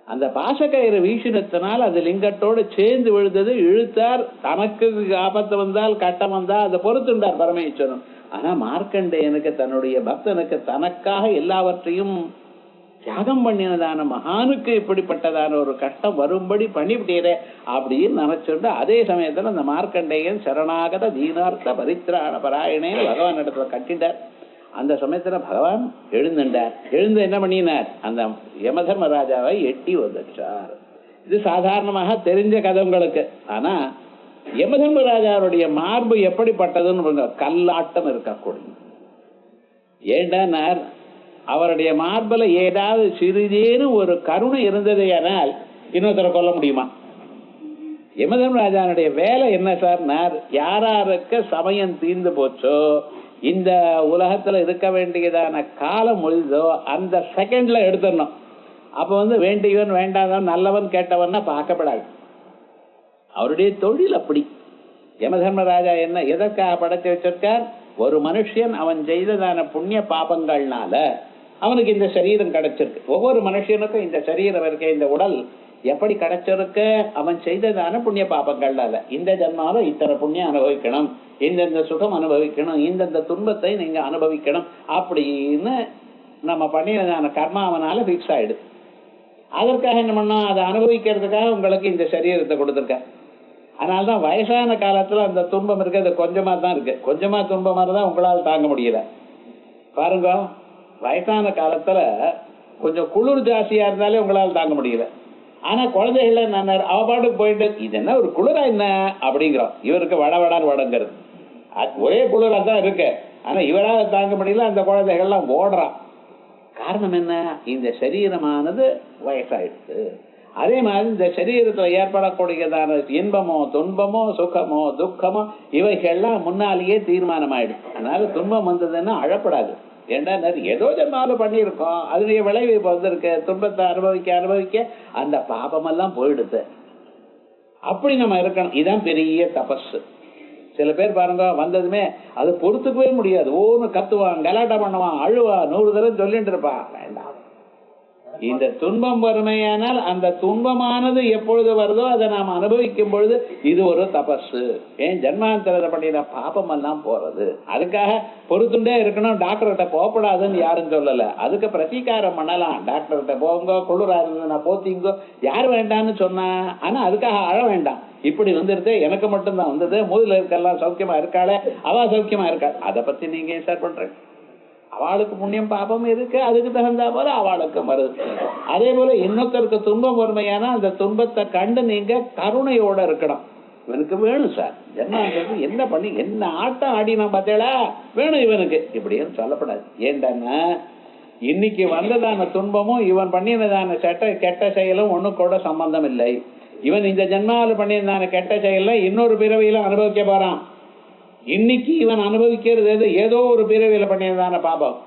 அந்த பாசக்கயிறு வீசினத்தினால் அது லிங்கத்தோடு சேர்ந்து விழுந்தது. இழுத்தார், தனக்கு ஆபத்து வந்தால் கட்டம் வந்தால் அதை பொறுத்துண்டார் பரமேஸ்வரன். ஆனா மார்க்கண்டேயனுக்கு, தன்னுடைய பக்தனுக்கு, தனக்காக எல்லாவற்றையும் தியாகம் பண்ணினதான மகானுக்கு இப்படிப்பட்டதான ஒரு கஷ்டம் வரும்படி பண்ணிவிட்டீரே அப்படின்னு நினைச்சுட்டு, அதே சமயத்துல அந்த மார்க்கண்டேயன் சரணாகத தீனார்த்த பரித்ராண பராயணே பகவான் இடத்துல கட்டிட்டார். அந்த சமயத்துல பகவான் எழுந்துட்டார். எழுந்து என்ன பண்ணினார், அந்த யமதர்மராஜாவை எட்டி உதைச்சார். இது சாதாரணமாக தெரிஞ்ச கதை உங்களுக்கு. ஆனா யமதர்மராஜாவுடைய மார்பு எப்படிப்பட்டதுன்னு கல்லாட்டம் இருக்கக்கூடிய. ஏண்டானார், அவருடைய மார்பல ஏதாவது சிறிதேனும் ஒரு கருணை இருந்ததேயானால் இன்னொருத்தரை கொல்ல முடியுமா? யமதர்மராஜானுடைய வேலை என்ன சார், யாராருக்கு சமயம் தீர்ந்து போச்சோ, இந்த உலகத்துல இருக்க வேண்டியதான காலம் முடிந்தோ அந்த செகண்ட்ல எடுத்துடணும். அப்ப வேண்டியவன் வேண்டாதவன் நல்லவன் கேட்டவன்னா பார்க்கப்படாது. அவருடைய தொழில் அப்படி. யமதர்மராஜா என்ன எதற்காக படைச்சு வச்சிருக்கார், ஒரு மனுஷன் அவன் செய்ததான புண்ணிய பாபங்கள்னால அவனுக்கு இந்த சரீரம் கிடைச்சிருக்கு. ஒவ்வொரு மனுஷனுக்கும் இந்த சரீரம் இருக்க, இந்த உடல் எப்படி கிடைச்சிருக்கு, அவன் செய்ததான புண்ணிய பாபங்கள்னால. இந்த ஜன்மால இத்தனை புண்ணியம் அனுபவிக்கணும், இந்தந்த சுகம் அனுபவிக்கணும், இந்தந்த துன்பத்தை நீங்க அனுபவிக்கணும் அப்படின்னு நம்ம பண்ணினதான கர்மாவனால ஃபிக்ஸ் ஆயிடுது. அதற்காக என்ன பண்ணோம், அதை அனுபவிக்கிறதுக்காக உங்களுக்கு இந்த சரீரத்தை கொடுத்துருக்க. அதனால்தான் வயசான காலத்துல அந்த துன்பம் இருக்கு, அது கொஞ்சமா தான் இருக்கு. கொஞ்சமா துன்பமா தான் உங்களால் தாங்க முடியல. பாருங்க, வயசான காலத்துல கொஞ்சம் குளிர் ஜாஸ்தியா இருந்தாலே உங்களால் தாங்க முடியல. ஆனா குழந்தைகள் நான் அவ பாட்டுக்கு போயிட்டு இது என்ன ஒரு குளிரா என்ன அப்படிங்கிறோம். இவருக்கு வடவடான்னு வடங்கிறது ஒரே குளிரா தான் இருக்கு. ஆனா இவரால் தாங்க முடியல, அந்த குழந்தைகள்லாம் ஓடுறான். காரணம் என்ன, இந்த சரீரமானது வயசாயிடுது. அதே மாதிரி இந்த சரீரத்துல ஏற்படக்கூடியதான இன்பமோ துன்பமோ சுகமோ துக்கமோ இவைகள்லாம் முன்னாலேயே தீர்மானம் ஆயிடும். அதனால துன்பம் வந்ததுன்னா அழப்படாது. ஏன்னா ஏதோ ஜன்மாவில் பண்ணியிருக்கோம், அதனுடைய விளைவு இப்போ வந்திருக்கு. துன்பத்தை அனுபவிக்க அனுபவிக்க அந்த பாபமெல்லாம் போயிடுது. அப்படி நம்ம இருக்கணும். இதுதான் பெரிய தபஸ். சில பேர் பாருங்க, வந்ததுமே அது பொறுத்துக்கவே முடியாது, ஓன்னு கத்துவான், கலாட்டா பண்ணுவான், அழுவான், 100 தடவை சொல்லிட்டு இருப்பான். வேண்டாம், இந்த துன்பம் வறுமையானால் அந்த துன்பமானது எப்பொழுது வருதோ அதை நாம் அனுபவிக்கும் பொழுது இது ஒரு தபஸ். ஏன் ஜன்மாந்தரத்தை பண்ணின பாபம் எல்லாம் போறது. அதுக்காக பொறுத்துட்டே இருக்கணும், டாக்டர்கிட்ட போகக்கூடாதுன்னு யாரும் சொல்லல. அதுக்கு பிரதீகாரம் பண்ணலாம். டாக்டர்கிட்ட போங்க, குளிரா இருந்ததுன்னா போத்திங்கோ, யார் வேண்டான்னு சொன்னா. ஆனா அதுக்காக அழ வேண்டாம். இப்படி வந்துருது, எனக்கு மட்டும்தான் வந்தது, மூதுல இருக்கெல்லாம் சௌக்கியமா இருக்காளே, அவ சௌக்கியமா இருக்கா, அதை பத்தி நீங்க சார் பண்றேன். அவளுக்கு புண்ணியம் பாபம் இருக்கு, அதுக்கு தகுந்த போல அவளுக்கு வருது. அதே போல இன்னொருத்தருக்கு துன்பம் வறுமையான அந்த துன்பத்தை கண்டு நீங்க கருணையோட இருக்கணும். இவனுக்கு வேணும் சார், என்ன பண்ணி என்ன ஆட்டம் ஆடினா பார்த்தேளா, வேணும் இவனுக்கு இப்படின்னு சொல்லப்படாது. ஏண்டான்னா இன்னைக்கு வந்ததான துன்பமும் இவன் பண்ணினதான கெட்ட செயலும் ஒண்ணு கூட சம்பந்தம் இல்லை. இவன் இந்த ஜென்மாவில் பண்ணியிருந்தான கெட்ட செயல இன்னொரு பிறவியில அனுபவிக்க போறான். இன்னைக்கு இவன் அனுபவிக்கிறது ஏதோ ஒரு பிறவியில பண்ணியதான பாபம்,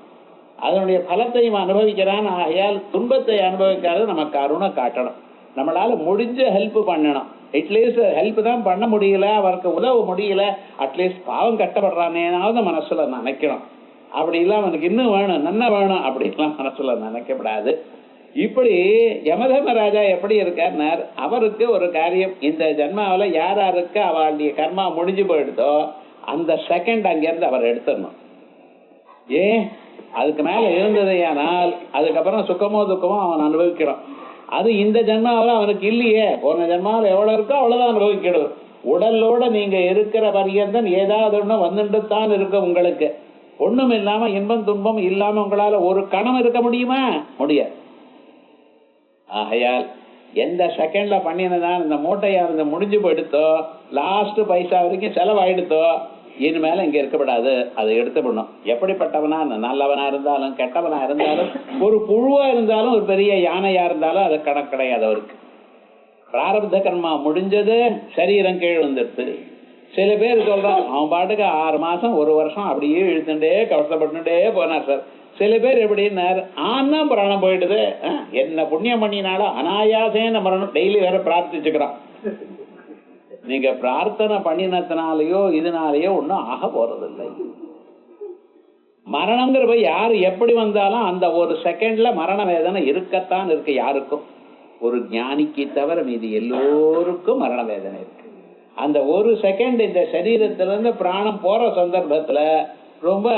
அதனுடைய பலத்தை இவன் அனுபவிக்கிறான். ஆகையால் துன்பத்தை அனுபவிக்காத நமக்கு கருணை காட்டணும். நம்மளால முடிஞ்ச ஹெல்ப் பண்ணணும். அட்லீஸ்ட் ஹெல்ப் தான் பண்ண முடியல, அவருக்கு உதவ முடியல, அட்லீஸ்ட் பாவம் கட்டப்படுறானேனாவது மனசுல நினைக்கணும். அப்படி இல்லை அவனுக்கு இன்னும் வேணும், நன்ன வேணும் அப்படின்லாம் மனசுல நினைக்கப்படாது. இப்படி யமதர்மராஜா எப்படி இருக்கார், அவருக்கு ஒரு காரியம், இந்த ஜன்மாவில் யாராருக்கு அவளுடைய கர்மா முடிஞ்சு போயிடுதோ அந்த செகண்ட் அங்கிருந்து அவர் எடுத்துடணும். ஏன் அதுக்கு மேல இருந்ததையானால் அதுக்கப்புறம் சுக்கமோ துக்கமோ அவன் அனுபவிக்கிறான். அது இந்த ஜென்மாவில் அவனுக்கு இல்லையே. போன ஜென்மாவில் எவ்வளவு இருக்கோ அவ்வளவுதான் அனுபவிக்கணும். உடலோட நீங்க இருக்கிற பரியந்தம் ஏதாவது ஒண்ணு வந்துட்டு தான் இருக்க. உங்களுக்கு ஒண்ணும் இல்லாம இன்பம் துன்பம் இல்லாம உங்களால ஒரு கணம் இருக்க முடியுமா? முடியாது. ஆகையால் எந்த செகண்ட்ல பண்ணினதான் இந்த மூட்டையா இருந்து முடிஞ்சு போயிடுத்தோ, லாஸ்ட் பைசா வரைக்கும் செலவாயிடுத்தோ, இனிமேல இங்க இருக்கப்படாது. அதை எடுத்துக்கணும். எப்படிப்பட்டவனா, நல்லவனா இருந்தாலும் கெட்டவனா இருந்தாலும், ஒரு புழுவா இருந்தாலும் ஒரு பெரிய யானையா இருந்தாலும் அது கணக்கு கிடையாது அவருக்கு. பிராரப்த கர்மா முடிஞ்சது, சரீரம் கீழ் வந்துடுது. சில பேர் சொல்றான் அவன் பாட்டுக்கு 6 மாசம் 1 வருஷம் அப்படியே இழுத்துட்டே கஷ்டப்பட்டுட்டே போனார் சார். சில பேர் எப்படின்னார், ஆனா பிராணம் போயிடுது. என்ன புண்ணியம் பண்ணினாலும் அனாயாசேன மரணம். டெய்லி வேற பிரார்த்திச்சுக்கிறான். நீங்க பிரார்த்தனை பண்ணினத்தினாலேயோ இதனாலேயோ ஒன்றும் ஆக போறதில்லை. மரணம்ங்கிறப்ப யாரு எப்படி வந்தாலும் அந்த ஒரு செகண்ட்ல மரண வேதனை இருக்கத்தான் இருக்கு. யாருக்கும், ஒரு ஞானிக்கு தவிர மீது எல்லோருக்கும் மரண வேதனை இருக்கு. அந்த ஒரு செகண்ட் இந்த சரீரத்திலிருந்து பிராணம் போற சந்தர்ப்பத்துல ரொம்ப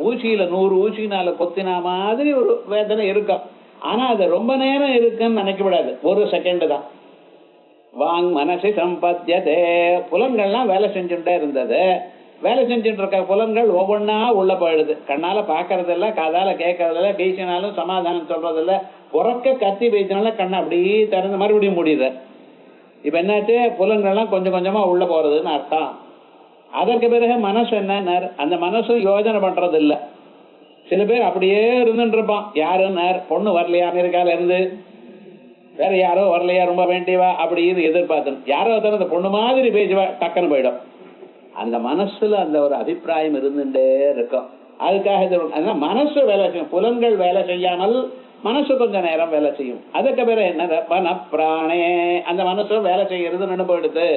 ஊசியில 100 ஊசினால கொத்தினா மாதிரி ஒரு வேதனை இருக்கும். ஆனா அது ரொம்ப நேரம் இருக்குன்னு நினைக்கப்படாது. ஒரு செகண்ட் தான். வாங் மனசு சம்பத்தியதே. புலன்கள்லாம் வேலை செஞ்சுட்டே இருந்தது. வேலை செஞ்சுட்டு இருக்க புலன்கள் ஒவ்வொன்னா உள்ள போயிடுது. கண்ணால பாக்குறதில்ல, காதால கேட்கறதில்ல, பேசினாலும் சமாதானம் சொல்றதில்ல. உறக்க கத்தி பேசினால கண்ணை அப்படியே திறந்து மறுபடியும் முடியுது. இப்ப என்னாச்சு, புலன்கள்லாம் கொஞ்சம் கொஞ்சமா உள்ள போறதுன்னு அர்த்தம். அதற்கு பிறகு மனசு என்ன, அந்த மனசு யோஜனை பண்றது இல்ல. சில பேர் அப்படியே இருந்துட்டு இருப்பான். யாருன்னு, பொண்ணு வரலையா அமெரிக்கால இருந்து, வேற யாரோ வரலையா ரொம்ப வேண்டியவா அப்படின்னு எதிர்பார்த்து யாரோ அந்த பொண்ணு மாதிரி பேசுவா, டக்குன்னு போயிடும். அந்த மனசுல அந்த ஒரு அபிப்பிராயம் இருந்துட்டே இருக்கும். அதுக்காக மனசு வேலை செய்யும். புலன்கள் வேலை செய்யாமல் மனசு கொஞ்ச நேரம் வேலை செய்யும். அதுக்கு பிறகு என்ன, மன பிராணே, அந்த மனசு வேலை செய்யறது நின்று போயிடுது.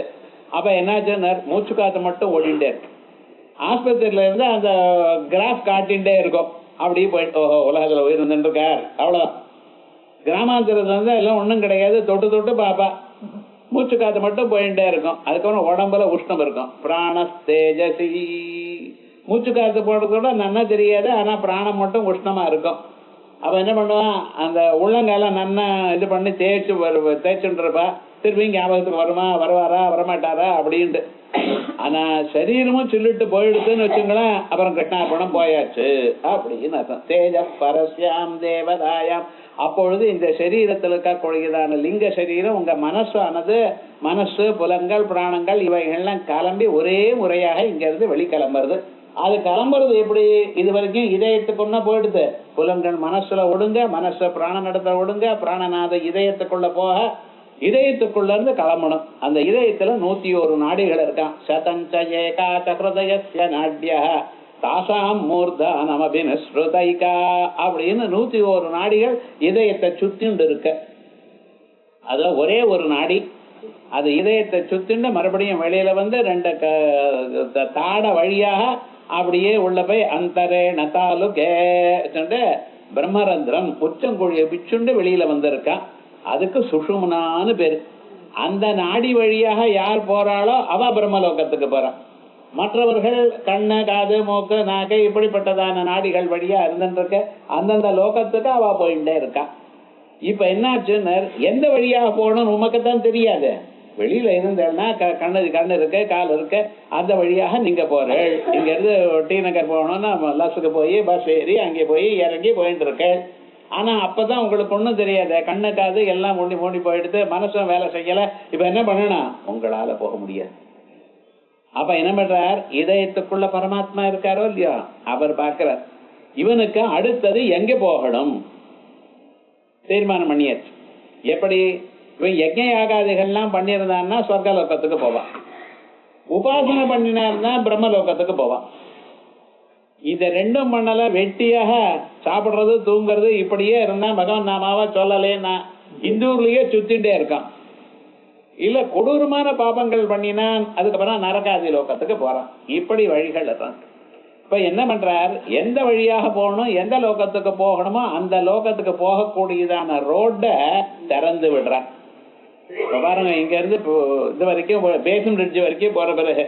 அப்ப என்னாச்சு, மூச்சு காத்து மட்டும் ஓடிண்டே இருக்கு. ஆஸ்பத்திரியில இருந்து அந்த கிராஃப் காட்டின்ண்டே இருக்கும். அப்படியே போயிட்டு ஓஹோ உலகத்துல உயிர் வந்துட்டு இருக்கார், அவ்வளவுதான். கிராமாந்திரத்துல இருந்து எல்லாம் ஒண்ணும் கிடையாது. தொட்டு தொட்டு பாப்பா, மூச்சு காத்து மட்டும் போயிட்டே இருக்கும். அதுக்கப்புறம் உடம்புல உஷ்ணம் இருக்கும். பிராண தேஜசி, மூச்சு காத்து போடுறதோட நன்னா தெரியாது. ஆனா பிராணம் மட்டும் உஷ்ணமா இருக்கும். அப்ப என்ன பண்ணுவான், அந்த உள்ளங்கால நன்னா இது பண்ணி தேய்ச்சுட்டு இருப்பா. திருப்பி ஞாபகத்துக்கு வருவாரா வரமாட்டாரா அப்படின்ட்டு. ஆனா சரீரமும் சொல்லிட்டு போயிடுதுன்னு வச்சுங்களேன், அப்புறம் கிருஷ்ணார்பணம் போயாச்சு அப்படின்னு அர்த்தம். தேஜ பரஸ்யாம் தேவதாயாம். அப்பொழுது இந்த சரீரத்தில் இருக்கக்கூடியதான லிங்க சரீரம் உங்க மனசானது, மனசு புலன்கள் பிராணங்கள் இவைகள்லாம் கிளம்பி ஒரே முறையாக இங்க இருந்து வெளிக்கிளம்புறது. அது கிளம்புறது எப்படி, இது வரைக்கும் இதயத்துக்குன்னா போயிடுது. புலன்கள் மனசுல ஒடுங்க, மனசு பிராண நடத்த ஒடுங்க, பிராணநாத இதயத்துக்குள்ள போக, இதயத்துக்குள்ள இருந்து கிளம்பணும். அந்த இதயத்துல 101 நாடிகள் இருக்கான். சதஞ்ச ஏகாச்ச ஹிருதயஸ்ய நாட்ய தாசாம் மூர்தானம் அபினஸ்ருதைகா அப்படின்னு 101 நாடிகள் இதயத்தை சுத்திண்டு இருக்க. அதுல ஒரே ஒரு நாடி அது இதயத்தை சுத்திண்டு மறுபடியும் வெளியில வந்து 2 தாட வழியாக அப்படியே உள்ள போய் அந்தரே நத்தாலு கே பிரம்மரந்திரம் உச்சங்குழிய பிச்சுண்டு வெளியில வந்திருக்கான். அதுக்கு சுஷும்னான்னு பேரு. அந்த நாடி வழியாக யார் போறாளோ அவ பிரம்மலோகத்துக்கு போறான். மற்றவர்கள் கண்ணு காது மூக்கு நாக்கை இப்படிப்பட்டதான நாடிகள் வழியா இருந்துருக்க அந்தந்த லோகத்துக்கு அவ போயிட்டே இருக்கா. இப்ப என்னாச்சுன்னு, எந்த வழியாக போகணும்னு உமக்குத்தான் தெரியாது. வெளியில இருந்தேன்னா கண்ணு இருக்கு, கால் இருக்கு, அந்த வழியாக நீங்க போறேள். இங்க இருந்து டி நகர் போகணும்னா லஸுக்கு போய் பஸ் ஏறி அங்கே போய் இறங்கி போயிட்டு இருக்கேள். ஆனா அப்பதான் உங்களுக்கு ஒண்ணும் தெரியாது. கண்ணு காது எல்லாம் மூடி போயிடுது, மனசும் வேலை செய்யல. இப்ப என்ன பண்ணணும், உங்களால போக முடியாது. அப்ப என்ன பண்றார், இதயத்துக்குள்ள பரமாத்மா இருக்காரோ இல்லையா, அவர் பார்க்கிறார் இவனுக்கு அடுத்தது எங்க போகணும் தீர்மானம் பண்ணியாச்சு. எப்படி, இவன் யஜ்ஞ யாகாதிகள்லாம் பண்ணியிருந்தான்னா சொர்க்கலோகத்துக்கு போவான். உபாசனை பண்ணினார்னா பிரம்மலோகத்துக்கு போவான். இத ரெண்டும் பண்ணல, வெட்டியாக சாப்பிடுறது தூங்குறது இப்படியே இருந்தா பகவான் நாமாவா சொல்லலேன்னா இந்தூர்லயே சுத்திட்டே இருக்கான். இல்ல கொடூரமான பாபங்கள் பண்ணினான், அதுக்கப்புறம் நரகாதி லோகத்துக்கு போறான். இப்படி வழிகள் இருக்கான். இப்ப என்ன பண்றார், எந்த வழியாக போகணும், எந்த லோகத்துக்கு போகணுமோ அந்த லோகத்துக்கு போகக்கூடியதான ரோட திறந்து விடுறான். இப்ப பாருங்க, இங்க இருந்து இது வரைக்கும் பேசும் பிரிட்ஜ் வரைக்கும் போற பிறகு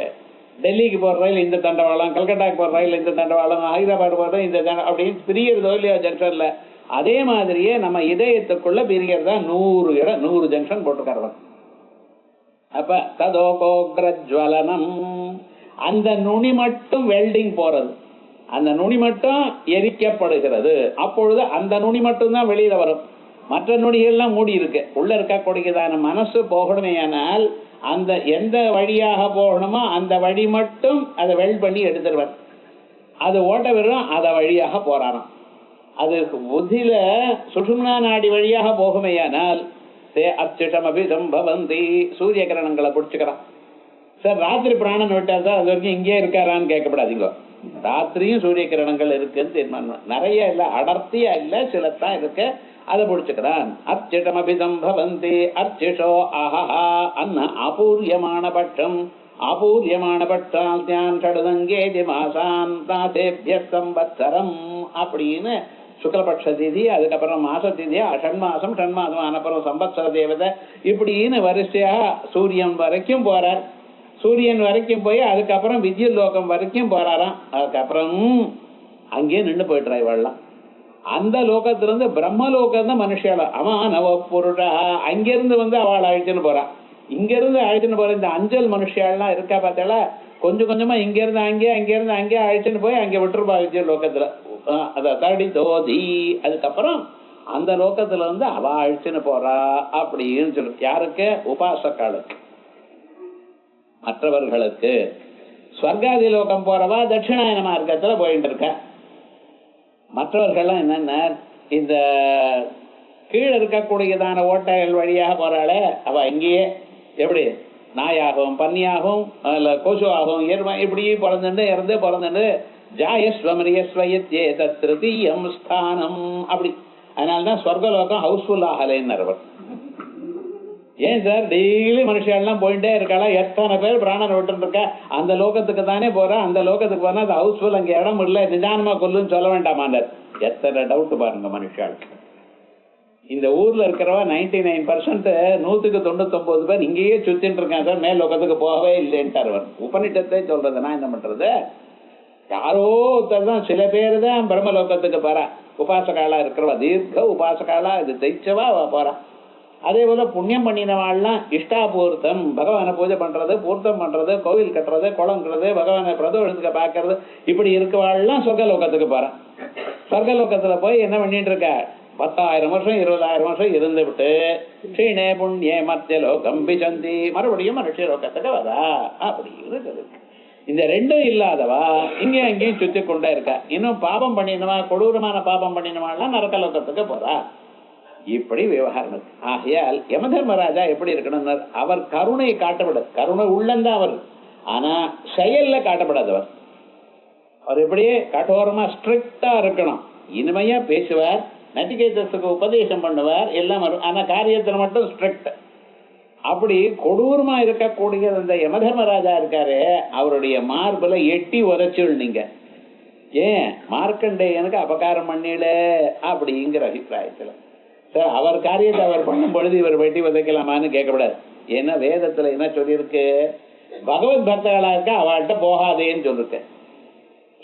டெல்லிக்கு போற ரயில் இந்த தண்டவாளம், கல்கட்டாக்கு போற ரயில் இந்த தண்டவாளம், ஹைதராபாத் போற இந்த அப்படின்னு பிரியறதோ இல்லையா ஜங்ஷன்ல. அதே மாதிரியே நம்ம இதயத்துக்குள்ள பிரிக்கிறதா 100 இடம் 100 ஜங்ஷன் போட்டுக்கிறவன். அப்ப ததோகோக்ரஜ்வலனம், அந்த நுனி மட்டும் வெல்டிங் போறது, அந்த நுனி மட்டும் எரிக்கப்படுகிறது. அப்பொழுது அந்த நுனி மட்டும் தான் வெளியில வரும், மற்ற நுனிகள்லாம் மூடி இருக்கு. உள்ள இருக்கக்கூடியதான மனசு போகணுமே, ஆனால் அந்த எந்த வழியாக போகணுமோ அந்த வழி மட்டும் அதை வெல்ட் பண்ணி எடுத்துருவார். அது ஓட்ட விடுறோம், அதை வழியாக போறாராம். அது புத்தியில சுஷும்னா நாடி வழியாக போகுமையானால் அச்சிட்டம் அபிசம்பவந்தி, சூரிய கிரணங்களை பிடிச்சுக்கிறான். சார் ராத்திரி பிராணன் விட்டார் சார், அது வரைக்கும் இங்கே இருக்காரான்னு கேட்கப்படாதீங்க. ராத்திரியும் சூரிய கிரணங்கள் இருக்குன்னு தீர்மானம். நிறைய இல்லை, அடர்த்தியா இல்லை, சிலத்தான் இருக்கு, அதை பிடிச்சுக்கிறான். அர்ச்சிடம் அபிசம்பவந்தி அர்ச்சிஷோ ஆஹா அன்ன அபூர்யமான பட்சம், அபூர்யமான பட்சான் தியான் சடுதங்கேஜி மாசான் தாசேபிய சம்பத்சரம் அப்படின்னு சுக்லபட்ச திதி, அதுக்கப்புறம் மாச திதியா ஷண்மாசம், ஷண்மாசம் அனப்புறம் சம்பத்சர தேவதை, இப்படின்னு வரிசையா சூரியன் வரைக்கும் போறார். சூரியன் வரைக்கும் போய் அதுக்கப்புறம் வித்யுத் லோகம் வரைக்கும் போறாராம். அதுக்கப்புறம் அங்கேயே நின்று போயிட்டுறா இவெல்லாம். அந்த லோகத்திலிருந்து பிரம்மலோகம் தான் மனுஷால அமானவ புருஷா, அங்கிருந்து அவள் அழைச்சுன்னு போறான். இங்கிருந்து அழைச்சுன்னு போற இந்த அஞ்சல் மனுஷாலாம் இருக்கா பார்த்தால, கொஞ்சம் கொஞ்சமா இங்கிருந்து அங்கே, அங்கிருந்து அங்கே அழைச்சுன்னு போய் அங்கே விட்டுருப்பா வித்யுத் லோகத்துல. அத தடி தோதி, அதுக்கப்புறம் அந்த லோகத்துல அவ அழிச்சுன்னு போறா அப்படின்னு சொல்லு. யாருக்கு? உபாசக்காளுக்கு. மற்றவர்களுக்கு ஸ்வர்காதி லோகம் போறவா தட்சிணாயன மார்க்கத்துல போயிட்டு இருக்க. மற்றவர்கள்லாம் என்னென்ன, இந்த கீழே இருக்கக்கூடியதான ஓட்டைகள் வழியாக போறாளே, அவ இங்கேயே எப்படி நாயாகவும் பன்னியாகவும் இல்ல கொசுவாகவும் எருமை இப்படி பிறந்துட்டு இறந்து பிறந்துட்டு ஜாயஸ்வமரியஸ்வயத்யே தத்ருதியம் ஸ்தானம் அப்படி. அதனால்தான் ஸ்வர்கலோகம் ஹவுஸ்ஃபுல் ஆகலைன்னு. ஏன் சார் டெய்லி மனுஷெல்லாம் போயிட்டே இருக்காளா? எத்தனை பேர் பிராணன் விட்டு இருக்கா? அந்த லோகத்துக்கு தானே போறா, அந்த லோகத்துக்கு போனா அது ஹவுஸ்ஃபுல், அங்கே இடம் இல்லை, நிதானமா கொல்லுன்னு சொல்ல வேண்டாமாண்டார். எத்தனை டவுட் பாருங்க மனுஷாளுக்கு. இந்த ஊர்ல இருக்கிறவா 99% 199 பேர் இங்கேயே சுத்தின்னு இருக்கான் சார், மேல் லோகத்துக்கு போகவே இல்லைன்ட்டார். உபநிஷத்தை சொல்றது, நான் என்ன பண்றது? யாரோ ஒருத்தர் தான், சில பேர் தான் பிரம்மலோகத்துக்கு போறா. உபாசகாலா இருக்கிறவா, தீர்க்க உபாசகாலா, இது தைச்சவா போறா. அதே போல புண்ணியம் பண்ணினவாள்லாம் இஷ்டாபூர்த்தம், பகவானை பூஜை பண்றது, பூர்த்தம் பண்றது, கோவில் கட்டுறது, குளம் கட்டுறது, பகவானை பிரதோஷத்துக்கு பார்க்கறது, இப்படி இருக்கவாள்லாம் சொர்க்கலோகத்துக்கு போறான். சொர்க்கலோகத்துல போய் என்ன பண்ணிட்டு இருக்க? 10,000 வருஷம் 20,000 வருஷம் இருந்து விட்டு ஸ்ரீனே புண்ணிய மத்திய லோகம் பிசந்தி, மறுபடியும் மனுஷ லோகத்துக்கு வரா. அப்படி இருக்குது. இந்த ரெண்டும் இல்லாதவா இங்கே அங்கேயும் சுத்தி கொண்டே இருக்கா. இன்னும் பாபம் பண்ணினவா, கொடூரமான பாபம் பண்ணினவாள்லாம் நரக்கலோகத்துக்கு போறா. இப்படி விவகாரம் இருக்கு. ஆகையால் யமதர்மராஜா எப்படி இருக்கணும்னு, அவர் கருணை காட்டப்படாது. கருணை உள்ளந்தான் அவர், ஆனா செயல்ல காட்டப்படாதவர். அவர் எப்படியே கठोरமா ஸ்ட்ரிக்டா இருக்கணும். இனிமையா பேசுவார், நட்டிகேதத்துக்கு உபதேசம் பண்ணுவார், எல்லாம் வரும். ஆனா காரியத்தில் மட்டும் ஸ்ட்ரிக்ட். அப்படி கொடூரமா இருக்கக்கூடிய அந்த யமதர்மராஜா இருக்காரு, அவருடைய மார்புல எட்டி உரைச்சுள் நீங்க. ஏன் மார்க்கண்டேயனுக்கு அபகாரம் பண்ணில அப்படிங்கிற அபிப்பிராயத்துல சார் அவர் காரியத்தை அவர் பண்ணும் பொழுது இவர் வெட்டி உதைக்கலாமான்னு கேட்கக்கூடாது. ஏன்னா வேதத்துல என்ன சொல்லியிருக்கு? பகவத் பக்தர்களா இருக்கா அவள்கிட்ட போகாதேன்னு சொல்லிருக்கு.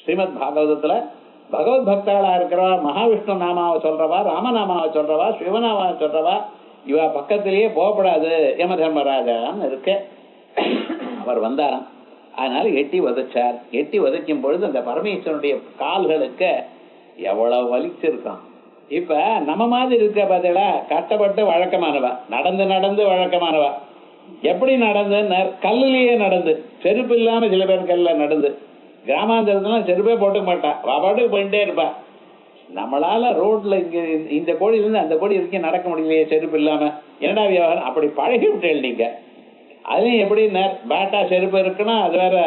ஸ்ரீமத் பாகவதத்துல பகவத் பக்தர்களா இருக்கிறவா, மகாவிஷ்ணு நாமாவை சொல்றவா, ராமநாமாவை சொல்றவா, சிவநாமாவை சொல்றவா, இவ பக்கத்திலேயே போகப்படாது யமதர்மராஜான்னு இருக்கு. அவர் வந்தாராம், அதனால எட்டி உதைச்சார். எட்டி உதைக்கும் பொழுது அந்த பரமேஸ்வரனுடைய கால்களுக்கு எவ்வளவு வலிச்சிருக்கான். இப்ப நம்ம மாதிரி இருக்க பார்த்தீங்களா, கஷ்டப்பட்டு வழக்கமானவா, நடந்து நடந்து வழக்கமானவா. எப்படி நடந்துன்னு, கல்லுலயே நடந்து, செருப்பு இல்லாம சில பேர் கல்ல நடந்து. கிராமாந்தரத்துல செருப்பே போட்டுக்க மாட்டா, பாட்டுக்கு போயிட்டே இருப்பா. நம்மளால ரோட்ல இங்க இந்த கோடியில இருந்து அந்த கோடி வரைக்கும் நடக்க முடியலையே செருப்பு இல்லாம, என்னடா வியாபாரம்? அப்படி பழகி விட்டேன் நீங்க. அதுலயும் எப்படி பேட்டா செருப்பு இருக்கணும், அது வேற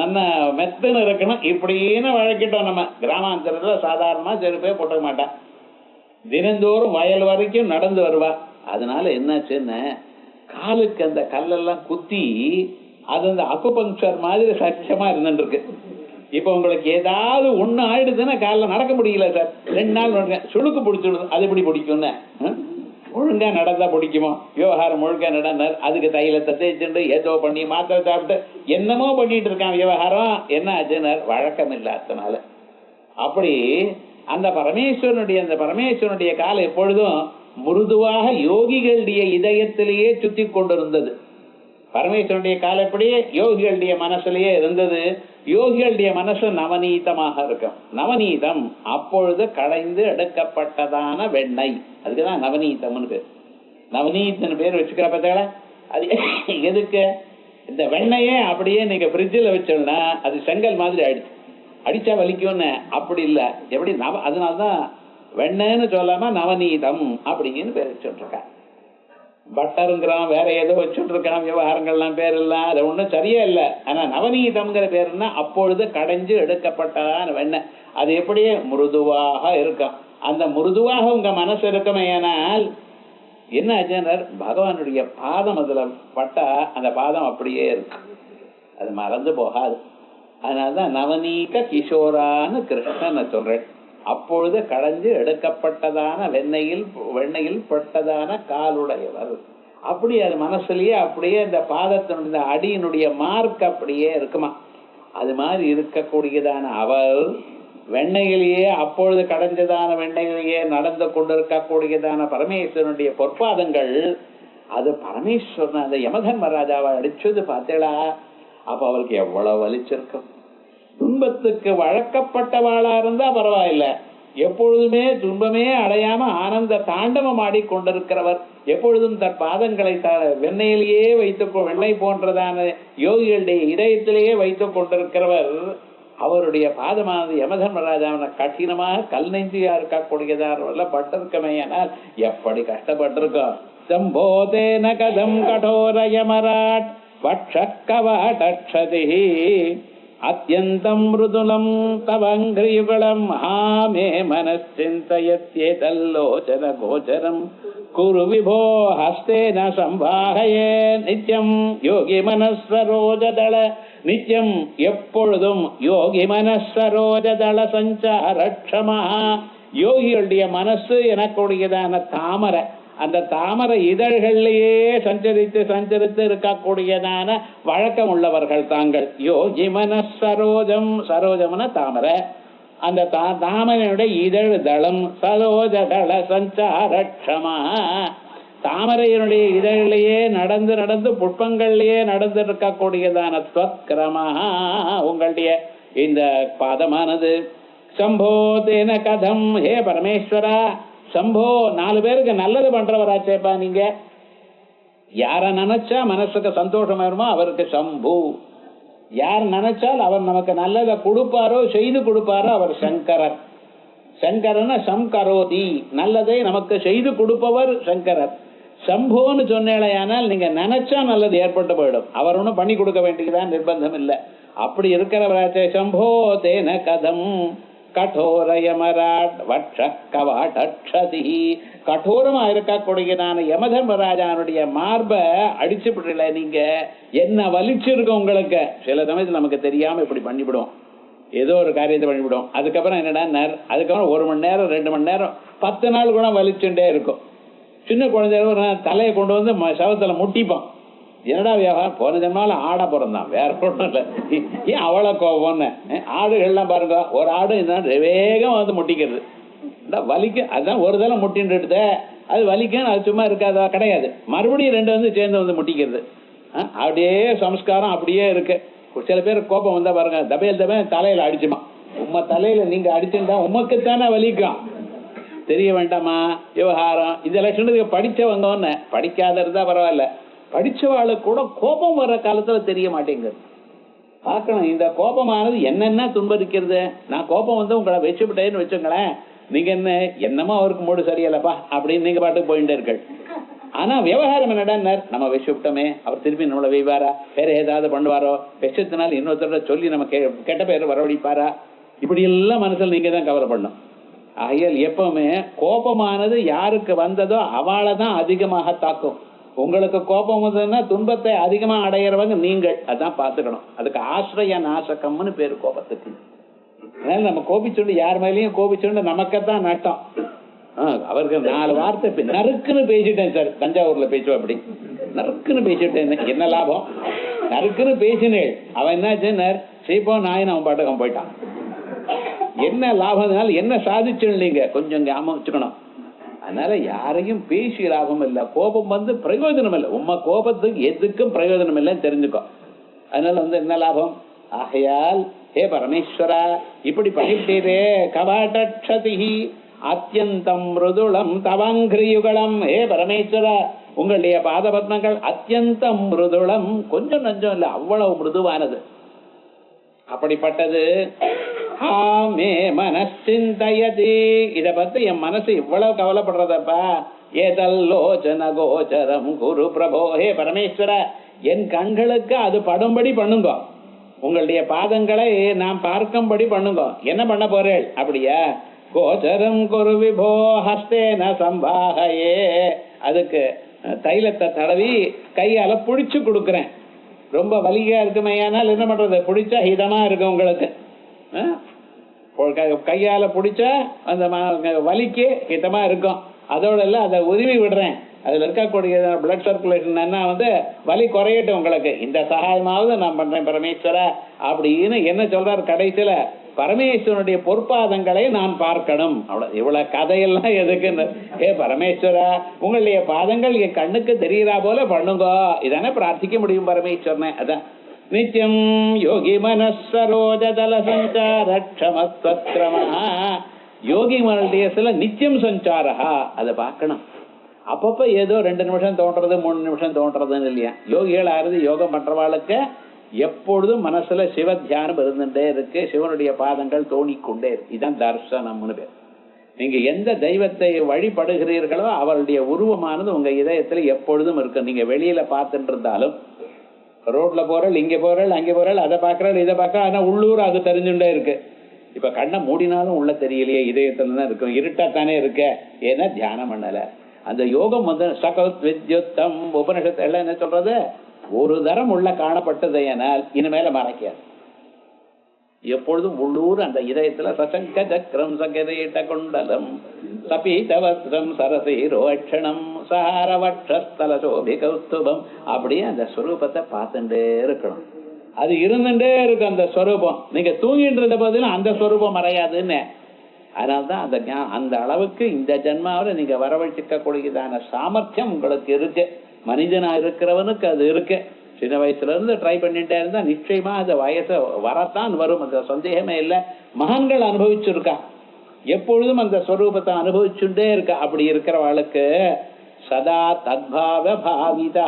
நல்ல மெத்துன்னு இருக்கணும், இப்படின்னு வழக்கிட்டோம். நம்ம கிராமாந்தரத்துல சாதாரணமா செருப்பே போட்டுக்க மாட்டா, தினந்தோறும் வயல் வரைக்கும் நடந்து வருவா. அதனால என்னாச்சுன்னு, காலுக்கு அந்த கல்லெல்லாம் குத்தி அது அந்த அக்குபங்க்சர் மாதிரி சத்தியமா இருந்துட்டு இருக்கு. இப்ப உங்களுக்கு ஏதாவது ஒண்ணு ஆயிடுதுன்னா காலில் நடக்க முடியல சார், 2 நாள் சுழுக்கு பிடிச்சிடுது. அது எப்படி பிடிக்கும்னு, ஒழுங்கா நடந்தா பிடிக்குமோ? விவகாரம் முழுக்க நடந்தார், அதுக்கு தைலத்தை தேய்ச்சுட்டு ஏதோ பண்ணி மாத்திரை சாப்பிட்டு என்னமோ பண்ணிட்டு இருக்கான் விவகாரம். என்ன ஆச்சுன்னு வழக்கம் இல்லாதனால. அப்படி அந்த பரமேஸ்வரனுடைய கால் எப்பொழுதும் மிருதுவாக யோகிகளுடைய இதயத்திலேயே சுத்தி கொண்டிருந்தது. பரமேஸ்வரனுடைய கால் எப்படி யோகிகளுடைய மனசுலயே இருந்தது. யோகிகளுடைய மனசு நவநீதமாக இருக்கும். நவநீதம் அப்பொழுது கடைந்து எடுக்கப்பட்டதான வெண்ணெய், அதுக்குதான் நவநீதம்னு பேர். நவநீதன் பேர் வச்சுக்கிற பார்த்தா அது எதுக்கு? இந்த வெண்ணையே அப்படியே நீங்க ஃப்ரிட்ஜில் வச்சோம்னா அது செங்கல் மாதிரி ஆயிடுச்சு, அடிச்சா வலிக்கும்னு. அப்படி இல்லை, எப்படி அதனால்தான் வெண்ணன்னு சொல்லாம நவநீதம் அப்படின்னு பேர் வச்சுருக்கான். பட்டருங்கிறான், வேற ஏதோ வச்சுட்டு இருக்கான், விவகாரங்கள்லாம் பேர் இல்லை, அது ஒன்றும் சரியா இல்லை. ஆனா நவநீதம்ங்கிற பேருன்னா அப்பொழுது கடைஞ்சு எடுக்கப்பட்டதான வெண்ணெய். அது எப்படியே மிருதுவாக இருக்கும். அந்த மிருதுவாக உங்க மனசு இருக்குமே. ஆனால் என்ன அஜனர், பகவானுடைய பாதம் அதுல பட்டா அந்த பாதம் அப்படியே இருக்கு, அது மறந்து போகாது. அதனாலதான் நவநீக கிஷோரான்னு கிருஷ்ணனை சொல்றேன். அப்பொழுது கடைஞ்சு எடுக்கப்பட்டதான வெண்ணையில் பட்டதான காலுடையவர். அப்படி அது மனசுலயே அப்படியே அந்த பாதத்தினுடைய அடியினுடைய மார்க் அப்படியே இருக்குமா. அது மாதிரி இருக்கக்கூடியதான அவர் வெண்ணையிலேயே அப்பொழுது கடைஞ்சதான வெண்ணையிலேயே நடந்து கொண்டிருக்கக்கூடியதான பரமேஸ்வரனுடைய பொற்பாதங்கள். அது பரமேஸ்வரன் அந்த யமதர்மராஜாவை அடிச்சது பார்த்தேளா, அப்ப அவருக்கு எவ்வளவு வலிச்சிருக்கும். துன்பத்துக்கு வழக்கப்பட்டவாளா இருந்தா பரவாயில்லை, எப்பொழுதுமே துன்பமே அடையாம ஆனந்த தாண்டவம் ஆடிக்கொண்டிருக்கிறவர், எப்பொழுதும் தன் பாதங்களை வெண்ணையிலேயே வெண்ணெய் போன்றதான யோகிகளுடைய இதயத்திலேயே வைத்துக் கொண்டிருக்கிறவர், அவருடைய பாதமானது யமதர்மராஜாவின கঠিனமாக கல் நெஞ்சியா இருக்கக்கூடியதான பட்டிருக்கமே. ஆனால் எப்படி கஷ்டப்பட்டிருக்கோம். சம்போதேன கதம் கடோர யமராட் வட்சக்கவாடக்ஷதி அத்யந்தம் மிருதுலம் தவங்கிரியுகலம் மகாமே மனச்சிந்தயத்யேதல்லோச்சன கோச்சரம் குரு விபோ ஹஸ்தேன சம்பாஹயே நித்யம் யோகி மனஸ்வரோஜதள. நித்தியம் எப்பொழுதும் யோகி மனஸ்வரோஜதள சஞ்சாரக்ஷமா. யோகிகளுடைய மனசு எனக்கூடியதான தாமரை, அந்த தாமரை இதழ்களிலேயே சஞ்சரித்து இருக்கக்கூடியதான வழக்கம் உள்ளவர்கள் தாங்கள். யோகி மனசரோஜம், சரோஜம்னா தாமரை, அந்த தாமரையுடைய இதழ் தளம் சரோஜதள சஞ்சாரக்ஷமா. தாமரையினுடைய இதழிலேயே நடந்து புஷ்பங்கள்லயே நடந்து இருக்கக்கூடியதான ஸ்வத்கிரமா உங்களுடைய இந்த பாதமானது. சம்போ தேன கதம், ஹே பரமேஸ்வரா சம்போ, 4 பேருக்கு நல்லது பண்றவராச்சேப்பா நீங்க. யார நினைச்சா மனசுக்கு சந்தோஷம் வருமோ அவருக்கு சம்பு. யார் நினைச்சால் அவர் நமக்கு நல்லதை கொடுப்பாரோ செய்து கொடுப்பாரோ அவர் சங்கரர். சங்கரன சம்கரோதி, நல்லதை நமக்கு செய்து கொடுப்பவர் சங்கரர். சம்போன்னு சொன்னேனால் நீங்க நினைச்சா நல்லது ஏற்பட்டு போயிடும், அவர் ஒன்றும் பண்ணி கொடுக்க வேண்டியதான் நிர்பந்தம் இல்லை. அப்படி இருக்கிறவராச்சே. சம்போ தேன கதம் கடோரயமராட் வட்சக்கவாடக்ஷதி. கடோரமா இருக்கக்கூடியதான யமதர்மராஜானுடைய மார்பை அடிச்சு விடல. நீங்க என்ன வலிச்சிருக்க உங்களுக்கு. சில சமயத்தில் நமக்கு தெரியாம இப்படி பண்ணிவிடும், ஏதோ ஒரு காரியத்தை பண்ணிவிடும். அதுக்கப்புறம் என்னடா, அதுக்கப்புறம் 1 மணி நேரம் 2 மணி நேரம் 10 நாள் கூட வலிச்சுட்டே இருக்கும். சின்ன குழந்தைய தலையை கொண்டு வந்து சவத்துல முட்டிப்பான். என்னடா வியாபாரம், போன ஜென்மால ஆட பிறந்தான், வேற ஒன்றும் இல்லை. ஏன் அவ்வளோ கோபம்னு. ஆடுகள்லாம் பாருங்க, ஒரு ஆடு வேகம் வந்து முட்டிக்கிறது, வலிக்கு. அதுதான் ஒரு தலை முட்டின்ட்டு அது வலிக்கும், அது சும்மா இருக்காதா, கிடையாது. மறுபடியும் 2 வந்து சேர்ந்து வந்து முட்டிக்கிறது. அப்படியே சம்ஸ்காரம் அப்படியே இருக்கு. சில பேர் கோபம் வந்தா பாருங்க, தபையில் தலையில அடிச்சுமா. உம்ம தலையில நீங்க அடிச்சுட்டா உமக்குத்தானே வலிக்கும், தெரிய வேண்டாமா விவகாரம். இந்த லட்சணத்துக்கு படிச்சவங்க, படிக்காத இருந்தா பரவாயில்ல, படிச்சவாளுக்கு கூட கோபம் வர்ற காலத்துல தெரிய மாட்டேங்குது. பார்க்கணும், இந்த கோபமானது என்னென்ன துன்பரிக்கிறது. நான் கோபம் வந்து உங்களை வச்சுவிட்டேன்னு வச்சுங்களேன், நீங்க என்னமோ அவருக்கு மூடு சரியில்லப்பா அப்படின்னு நீங்க பாட்டுக்கு போயிட்டே இருக்கள். ஆனா விவகாரம் என்னடா, நம்ம விஷயவிட்டோமே, அவர் திருப்பி நம்மளை வைவாரா, வேற ஏதாவது பண்ணுவாரோ, விஷயத்தினால இன்னொருத்தர சொல்லி நம்ம கெட்ட பேர் வரவழைப்பாரா, இப்படி எல்லாம் மனசில் நீங்க தான் கவலை பண்ணும். ஆகையால் எப்பவுமே கோபமானது யாருக்கு வந்ததோ அவளை தான் அதிகமாக தாக்கும். உங்களுக்கு கோபம் வந்ததுன்னா துன்பத்தை அதிகமா அடையிறவங்க நீங்கள், அதான் பார்த்துக்கணும். அதுக்கு ஆசிரிய நாசகம்னு பேரு கோபத்துக்கு. அதனால நம்ம கோபிச்சுண்டு யார் மேலேயும் கோபிச்சுண்டு நமக்குத்தான் நட்டம். அவருக்கு 4 வார்த்தை நறுக்குன்னு பேசிட்டேன் சார், தஞ்சாவூர்ல பேசுவோம், அப்படி நறுக்குன்னு பேசிட்டேன், என்ன லாபம், நறுக்குன்னு பேசினேன். அவன் என்னாச்சு, சீப்போ நாயின் அவன் பாட்டுக்கு போயிட்டான். என்ன லாபம்னால என்ன சாதிச்சுங்க கொஞ்சம் ஞாபகம் வச்சுக்கணும். அதனால யாரையும் பேசி லாபம் இல்லை. கோபம் பிரயோஜனம் இல்லை. உண்மை கோபத்துக்கு எதுக்கும் பிரயோஜனம் இல்லைன்னு தெரிஞ்சுக்கோ. அதனால என்ன லாபம்? ஆகையால் ஹே பரமேஸ்வரா, இப்படி பண்ணிட்டீரே, கவாடக்ஷதி அத்தியந்தம் மிருதுளம் தவங்கிரியுகளம். ஹே பரமேஸ்வரா, உங்களுடைய பாதபத்மங்கள் அத்தியந்தம் மிருதுளம், கொஞ்சம் நஞ்சம் இல்லை, அவ்வளவு மிருதுவானது. அப்படிப்பட்டது. மே மனசிந்தயதி, இத பத்தி என் மனசு இவ்வளவு கவலைப்படுறதப்பா. ஏதல்லோச்சன கோச்சரம் குரு பிரபோ. ஹே பரமேஸ்வர, என் கண்களுக்கு அது படும்படி பண்ணுங்க. உங்களுடைய பாதங்களை நாம் பார்க்கும்படி பண்ணுங்க. என்ன பண்ண போறேன்? அப்படியா? கோச்சரம் குரு விபோ ஹஸ்தேன சம்பாகையே. அதுக்கு தைலத்தை தடவி கையால புடிச்சு கொடுக்குறேன். ரொம்ப வலியா இருக்குமையானால் என்ன பண்றது? பிடிச்சா ஹிதமா இருக்கும் உங்களுக்கு. கையால பிடிச்சா அந்த வலிக்கு ஹிதமா இருக்கும். அதோட இல்ல அதை உருவி விடுறேன். அதுல இருக்கக்கூடிய பிளட் சர்க்குலேஷன் என்ன வலி குறையட்டும் உங்களுக்கு. இந்த சகாயமாவது நான் பண்றேன் பரமேஸ்வர அப்படின்னு என்ன சொல்றாரு கடைசியில? பரமேஸ்வரனுடைய பொற்பாதங்களை நான் பார்க்கணும். அவ்வளவு. இவ்வளவு கதையெல்லாம் எதுக்குன்னு? ஏ பரமேஸ்வரா, உங்களுடைய பாதங்கள் என் கண்ணுக்கு தெரியறா போல பண்ணுங்க. இதானே பிரார்த்திக்க முடியும் பரமேஸ்வரனை. அதான் நித்யம் யோகி மனசரோஜதல சஞ்சாரமஸ்வக்ரமா. யோகி மனதேசல நித்தியம் சஞ்சாரா, அதை பார்க்கணும். அப்பப்ப ஏதோ 2 நிமிஷம் தோன்றது, 3 நிமிஷம் தோன்றதுன்னு இல்லையா. யோகிகள் ஆறுது யோகம் பண்றவாளுக்கு எப்பொழுதும் மனசுல சிவ தியானம் இருந்துட்டே இருக்கு. சிவனுடைய பாதங்கள் தோணிக்கொண்டே இருக்கு. இதுதான் தர்சனம்னு பேர். நீங்க எந்த தெய்வத்தை வழிபடுகிறீர்களோ அவருடைய உருவமானது உங்க இதயத்துல எப்பொழுதும் இருக்கு. நீங்க வெளியில பார்த்துட்டு இருந்தாலும், ரோட்ல போறல், இங்க போறல், அங்கே போறல், அதை பார்க்கறல், இதை பார்க்க, ஆனா உள்ளூர் அது தெரிஞ்சுட்டே இருக்கு. இப்ப கண்ணை மூடினாலும் உள்ள தெரியலையே, இதயத்துல தான் இருக்கும். இருட்டாத்தானே இருக்க. ஏன்னா தியானம் பண்ணல. அந்த யோகம் சகத் வித்யுத்தம் உபனிஷத்து எல்லாம் என்ன சொல்றது? ஒரு தரம் உள்ள காணப்பட்டது எனால் இனிமேல மறைக்காது. எப்பொழுதும் உள்ளூர் அந்த இதயத்துல சசங்க சக்கரம் சகரீட்ட குண்டலம் சபீதவஸ்திரம் சரசீரோட்சணம் சாரவட்சஸ்தல சோபி கௌஸ்துபம், அப்படியே அந்த ஸ்வரூபத்தை பார்த்துட்டே இருக்கணும். அது இருந்துட்டே இருக்கும் அந்த ஸ்வரூபம். நீங்க தூங்கிட்டு இருந்த போதிலும் அந்த ஸ்வரூபம் மறையாதுன்னு. அதனால்தான் அந்த அளவுக்கு இந்த ஜென்மாவில் நீங்க வரவழைச்சிக்க கூடியதான சாமர்த்தியம் உங்களுக்கு இருக்கு. மனிதனா இருக்கிறவனுக்கு அது இருக்கு. சின்ன வயசுல இருந்து ட்ரை பண்ணிட்டே இருந்தா நிச்சயமா அந்த வயசை வரத்தான் வரும். அந்த சந்தேகமே இல்லை. மகான்கள் அனுபவிச்சிருக்கா, எப்பொழுதும் அந்த ஸ்வரூபத்தை அனுபவிச்சுட்டே இருக்கா. அப்படி இருக்கிறவளுக்கு சதா தத்பாவ பாவிதா.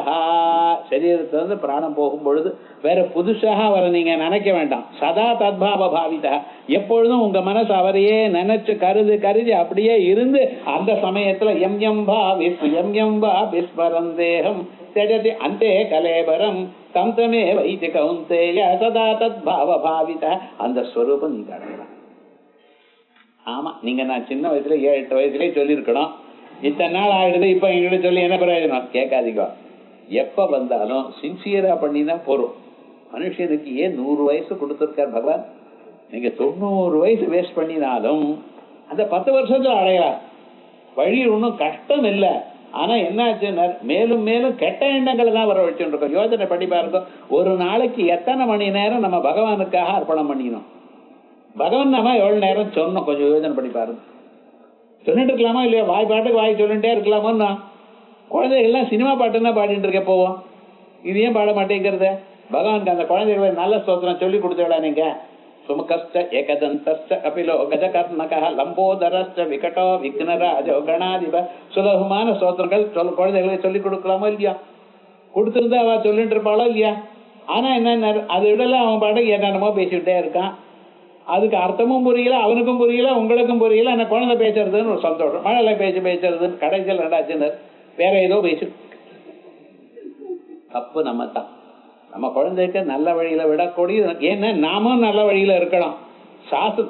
சரீரத்திலிருந்து பிராணம் போகும் பொழுது வேற புதுசாக அவரை நீங்க நினைக்க வேண்டாம். சதா தத்பாவ பாவிதா, எப்பொழுதும் உங்க மனசு அவரையே நினைச்சு கருதி அப்படியே இருந்து அந்த சமயத்துல எம் எம் பா விஸ்வரந்தேகம் தெஜதி அந்தே கலேபரம் தம் தமே வைத்தி கௌந்தேய சதா தத்பாவ பாவிதா. அந்த ஸ்வரூபம் நீங்க அடையலாம். ஆமா, நீங்க நான் சின்ன வயசுல 7-8 வயசுலயே சொல்லியிருக்கணும். இத்தனை நாள் ஆயிடுது, இப்ப எங்கிட்ட சொல்லி என்ன பிரயோஜனம்? கேட்காதீங்க. எப்ப வந்தாலும் சின்சியரா பண்ணினா போறோம். மனுஷனுக்கு ஏன் 100 வயசு கொடுத்திருக்கார் பகவான்? நீங்க 90 வயசு வேஸ்ட் பண்ணினாலும் அந்த 10 வருஷத்துல அடையலாம். வழி ஒன்றும் கஷ்டம் இல்லை. ஆனா என்னாச்சு, மேலும் மேலும் கெட்ட எண்ணங்களை தான் வர வச்சுட்டு இருக்கோம். யோசனை பண்ணி பாருங்க, ஒரு நாளைக்கு எத்தனை மணி நேரம் நம்ம பகவானுக்காக அர்ப்பணம் பண்ணினோம்? பகவான் நம்ம எவ்வளவு நேரம் சொன்னோம்? கொஞ்சம் யோசனை பண்ணி பாருங்க. சொல்லிட்டு இருக்கலாமா இல்லையா? வாய் பாட்டுக்கு வாய் சொல்லிட்டே இருக்கலாமோன்னா? குழந்தைகள்லாம் சினிமா பாட்டுன்னா பாடிட்டு இருக்க போவோம். இது ஏன் பாட மாட்டேங்கிறது? பகவானுக்கு அந்த குழந்தைகளை நல்ல ஸ்தோத்திரம் சொல்லி கொடுத்துடலாம். நீங்க சுமுகஸ்ட ஏகதந்தஸ்ட கபிலோ கஜகர்ணக லம்போதரஸ்ட விகடோ விக்னராஜோ கணாதிப சுலபமான ஸ்தோத்திரங்கள் குழந்தைகளுக்கு சொல்லி கொடுக்கலாமோ இல்லையா? கொடுத்துருந்தா அவ சொல்லிட்டு இருப்பாளோ இல்லையா? ஆனா என்ன, அது விடல அவன் பாட்டுக்கு என்னென்னமோ பேசிக்கிட்டே இருக்கான். அதுக்கு அர்த்தமும் புரியல, அவனுக்கும் புரியல, உங்களுக்கும் புரியல. அந்த குழந்தை பேசுறதுன்னு ஒரு சந்தோஷம், மழலை பேசுறதுன்னு கடைசியில் ரெண்டாச்சுன்னு வேற ஏதோ பேசு. தப்பு நம்ம தான். நம்ம குழந்தைக்கு நல்ல வழியில விடக்கூடிய, ஏன்னா நாமும் நல்ல வழியில இருக்கணும்.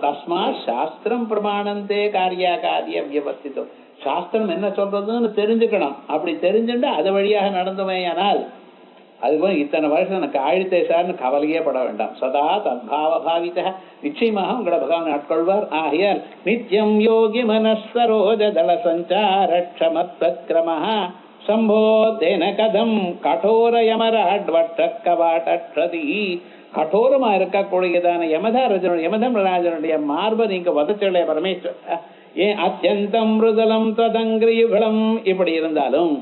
தஸ்மா சாஸ்திரம் பிரமாணந்தே காரியா காரிய வியவஸ்திதம். சாஸ்திரம் என்ன சொல்றதுன்னு தெரிஞ்சுக்கணும். அப்படி தெரிஞ்சுட்டு அது வழியாக நடந்துமே. ஆனால் அதுபோல் இத்தனை வருஷம் எனக்கு ஆழ்த்தே சார்னு கவலையே பட வேண்டாம். சதா தத்பாவ பாவித, நிச்சயமாக உங்களை பகவான் ஆட்கொள்வார். ஆகையால் நித்யம் யோகி மனசரோஜ தள சஞ்சார க்ஷமத்வக்ரமஹ சம்போ தேன கதம் கடோர யமராட்வட்டக்கவாட்டி கடோரமா இருக்கக்கூடியதான யமதர்மராஜனுடைய மார்பை நீங்க வதச்சலே பரமேஸ்வர. ஏன் அத்தியந்தம் மிருதலம் ததங்கிரியுகலம் இப்படி இருந்தாலும்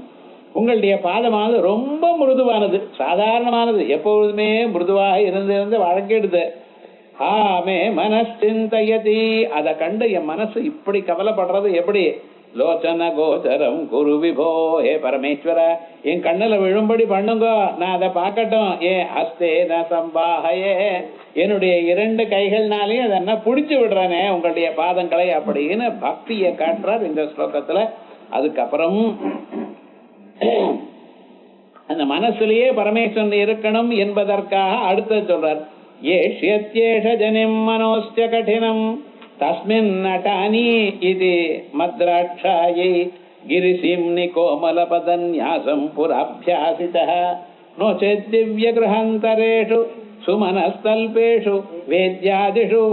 உங்களுடைய பாதமானது ரொம்ப மிருதுவானது, சாதாரணமானது, எப்பொழுதுமே மிருதுவாக இருந்து வழங்கிடுது. ஆமே மனசிந்தயதி, அதை கண்டு என் மனசு இப்படி கவலைப்படுறது எப்படி? லோச்சன கோச்சரம் குரு விபோ, ஏ பரமேஸ்வர என் கண்ணுல விழும்படி பண்ணுங்க, நான் அதை பார்க்கட்டும். ஏன் அஸ்தேன சம்பாகையே, என்னுடைய 2 கைகள்னாலையும் அதை என்ன பிடிச்சு விடுறானே உங்களுடைய பாதங்களை அப்படின்னு பக்தியை காட்டுறார் இந்த ஸ்லோகத்துல. அதுக்கப்புறம் அந்த மனசுலயே பரமேஸ்வரன் இருக்கணும் என்பதற்காக அடுத்து சொல்றார். ஏஷ்யத்யேஷ ஜனிம் மனோஸ்ய கடினம் தஸ்மின் நடானி இது மத்ராட்சாயை கிரிசிம்னி கோமலபதன்யாசம் புராபியாசிதः நோ சேத் திவ்ய கிரகாந்தரேஷு சுமனஸ்தல்பேஷு வேத்யாதிஷு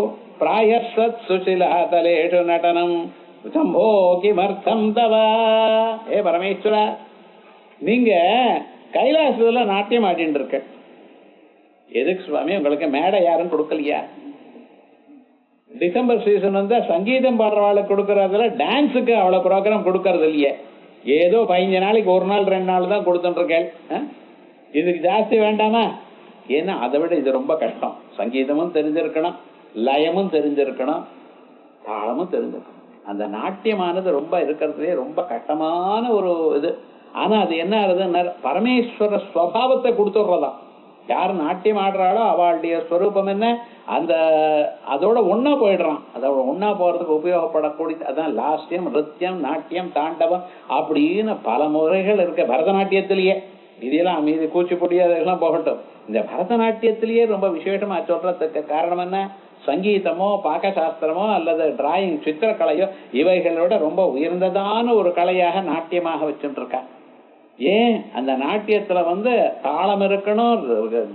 பிராயசத் சுசிலாதலேஷு நடனம் சம்போ கிமர்த்தம் தவா. ஏ பரமேஸ்வர, நீங்க கைலாசத்துல நாட்டியம் ஆடிட்டு இருக்க, எதுக்கு சுவாமி? உங்களுக்கு மேடை யாரும் கொடுக்கலையா? டிசம்பர் சீசன் வந்தா சங்கீதம் பாடுறவாளுக்கு கொடுக்கறதுல டான்ஸுக்கு அவ்வளவு ப்ரோக்ராம் கொடுக்கறது இல்லையே. ஏதோ 15 நாளைக்கு 1 நாள் 2 நாள் தான் கொடுத்துருக்கேன். இதுக்கு ஜாஸ்தி வேண்டாமா? ஏன்னா அதை விட இது ரொம்ப கஷ்டம். சங்கீதமும் தெரிஞ்சிருக்கணும், லயமும் தெரிஞ்சிருக்கணும், தாளமும் தெரிஞ்சிருக்கணும். அந்த நாட்டியமானது ரொம்ப இருக்கிறதுலே ரொம்ப கஷ்டமான ஒரு இது. ஆனா அது என்ன ஆகுதுன்னா பரமேஸ்வர ஸ்வபாவத்தை கொடுத்துடுறதாம். யார் நாட்டியம் ஆடுறாளோ அவளுடைய ஸ்வரூபம் என்ன, அந்த அதோட ஒன்னா போயிடுறான். அதோட ஒன்னா போறதுக்கு உபயோகப்படக்கூடிய அதான் லாஸ்யம், நிருத்தியம், நாட்டியம், தாண்டவம் அப்படின்னு பல முறைகள் இருக்கு பரதநாட்டியத்திலேயே. இதெல்லாம் மீது கூச்சிப்புடி அதெல்லாம் போகட்டும், இந்த பரதநாட்டியத்திலேயே ரொம்ப விசேஷமா சொல்றதுக்கு காரணம் என்ன? சங்கீதமோ பாகசாஸ்திரமோ அல்லது டிராயிங் சித்திரக்கலையோ இவைகளோட ரொம்ப உயர்ந்ததான ஒரு கலையாக நாட்டியமாக வச்சுட்டு இருக்கா. ஏன்? அந்த நாட்டியத்துல தாளம் இருக்கணும்,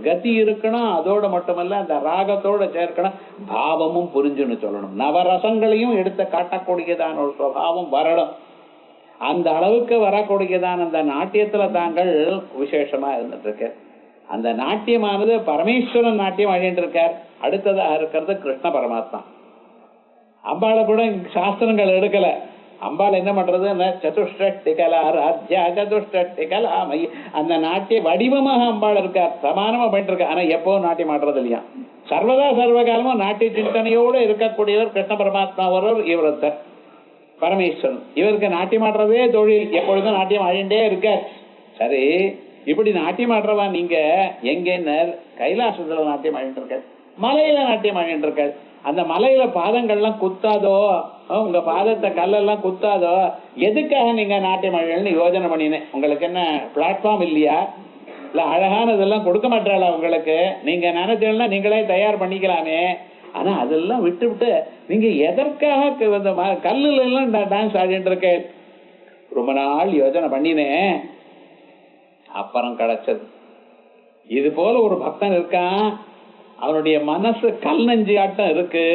கதி இருக்கணும், அதோட மட்டுமல்ல அந்த ராகத்தோட சேர்க்கணும், பாவமும் புரிஞ்சுன்னு சொல்லணும், நவரசங்களையும் எடுத்து காட்டக்கூடியதான ஒரு சுபாவம் வரணும். அந்த அளவுக்கு வரக்கூடியதான அந்த நாட்டியத்துல தாங்கள் விசேஷமா இருந்துட்டு இருக்கு. அந்த நாட்டியமானது பரமேஸ்வரன் நாட்டியம் ஆடிட்டு இருக்கார். அடுத்ததாக இருக்கிறது கிருஷ்ண பரமாத்மா. அம்பாளை கூட சாஸ்திரங்கள் எடுக்கல. அம்பாள் என்ன பண்றது? சதுஷ்டிகலா ராஜ்யா சதுஷ்டிகலாமை, அந்த நாட்டிய வடிவமாக அம்பாள் இருக்கார், சமானமா பண்ணிட்டு இருக்கா. ஆனா எப்பவும் நாட்டியம் ஆடுறது இல்லையா? சர்வதா சர்வகாலமும் நாட்டிய சிந்தனையோடு இருக்கக்கூடியவர் கிருஷ்ண பரமாத்மா ஒருவர். இவரத்தர் பரமேஸ்வரன். இவருக்கு நாட்டியம் ஆடுறதே தொழில், எப்பொழுதும் நாட்டியம் ஆடிண்டே இருக்க. சரி, இப்படி நாட்டியம் ஆடுறவா நீங்க எங்க? கைலாசத்துல நாட்டியம் ஆடிட்டு இருக்க, மலையில நாட்டியம் ஆடிட்டு இருக்க. அந்த மலையில பாதங்கள்லாம் குத்தாதோ, உங்க பாதத்தை கல்லெல்லாம் குத்தாதோ, எதுக்காக நீங்க நாட்டியம் ஆடுன்னு யோஜனை பண்ணினேன். உங்களுக்கு என்ன பிளாட்ஃபார்ம் இல்லையா? இல்ல அழகானதெல்லாம் கொடுக்க மாட்டாளா உங்களுக்கு? நீங்க நினைச்சீங்கன்னா நீங்களே தயார் பண்ணிக்கலாமே. ஆனா அதெல்லாம் விட்டு விட்டு நீங்க எதற்காக கல்லுல எல்லாம் டான்ஸ் ஆடிட்டு இருக்க? ரொம்ப நாள் யோஜனை பண்ணினேன், அப்புறம் கிடைச்சது. இது போல ஒரு பக்தன் இருக்கான், அவனுடைய மனசு கல் நெஞ்சு ஆட்டம் இருக்கு,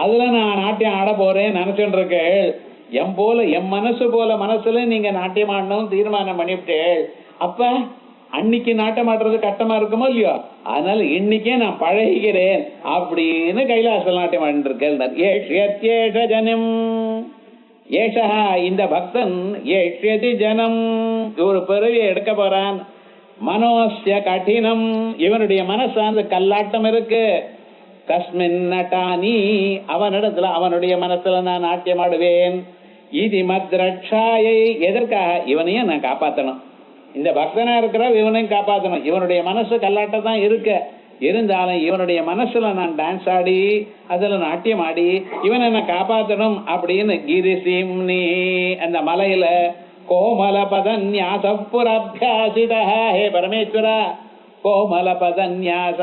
அதுல நான் நாட்டியம் ஆட போறேன் நினைச்சுட்டு இருக்கேன். என் மனசு போல மனசுல நீங்க நாட்டியம் ஆடணும் தீர்மானம் பண்ணிவிட்டேன். அப்ப அன்னைக்கு நாட்டம் ஆடுறது கஷ்டமா இருக்குமோ இல்லையோ, அதனால இன்னைக்கே நான் பழகிக்கிறேன் அப்படின்னு கைலாச நாட்டியம் ஆடிட்டு இருக்கேன். ஜனம் ஏஷா, இந்த பக்தன் ஏஷ்யதி ஜனம், ஒரு பிறவியை எடுக்க போறான். மனோஸ்ய கடினம், இவனுடைய மனசார்ந்த கல்லாட்டம் இருக்கு. தஸ்மின் நட்டானி, அவனிடத்துல அவனுடைய மனசுல நான் நாட்டியம் ஆடுவேன். இது மத்ரட்சாயை, எதற்காக? இவனையும் நான் காப்பாற்றணும். இந்த பக்தனா இருக்கிற இவனையும் காப்பாற்றணும். இவனுடைய மனசு கல்லாட்டம் தான் இருக்கு, இருந்தாலும் இவனுடைய மனசுல நான் டான்ஸ் ஆடி அதுல நாட்டியம் ஆடி இவனை என்ன காப்பாற்றணும் அப்படின்னு கிரிசிம்னி, அந்த மலையில கோமல பதன்யாச புரபியாசிதா. ஹே பரமேஸ்வரா, கோமல பதன்யாச,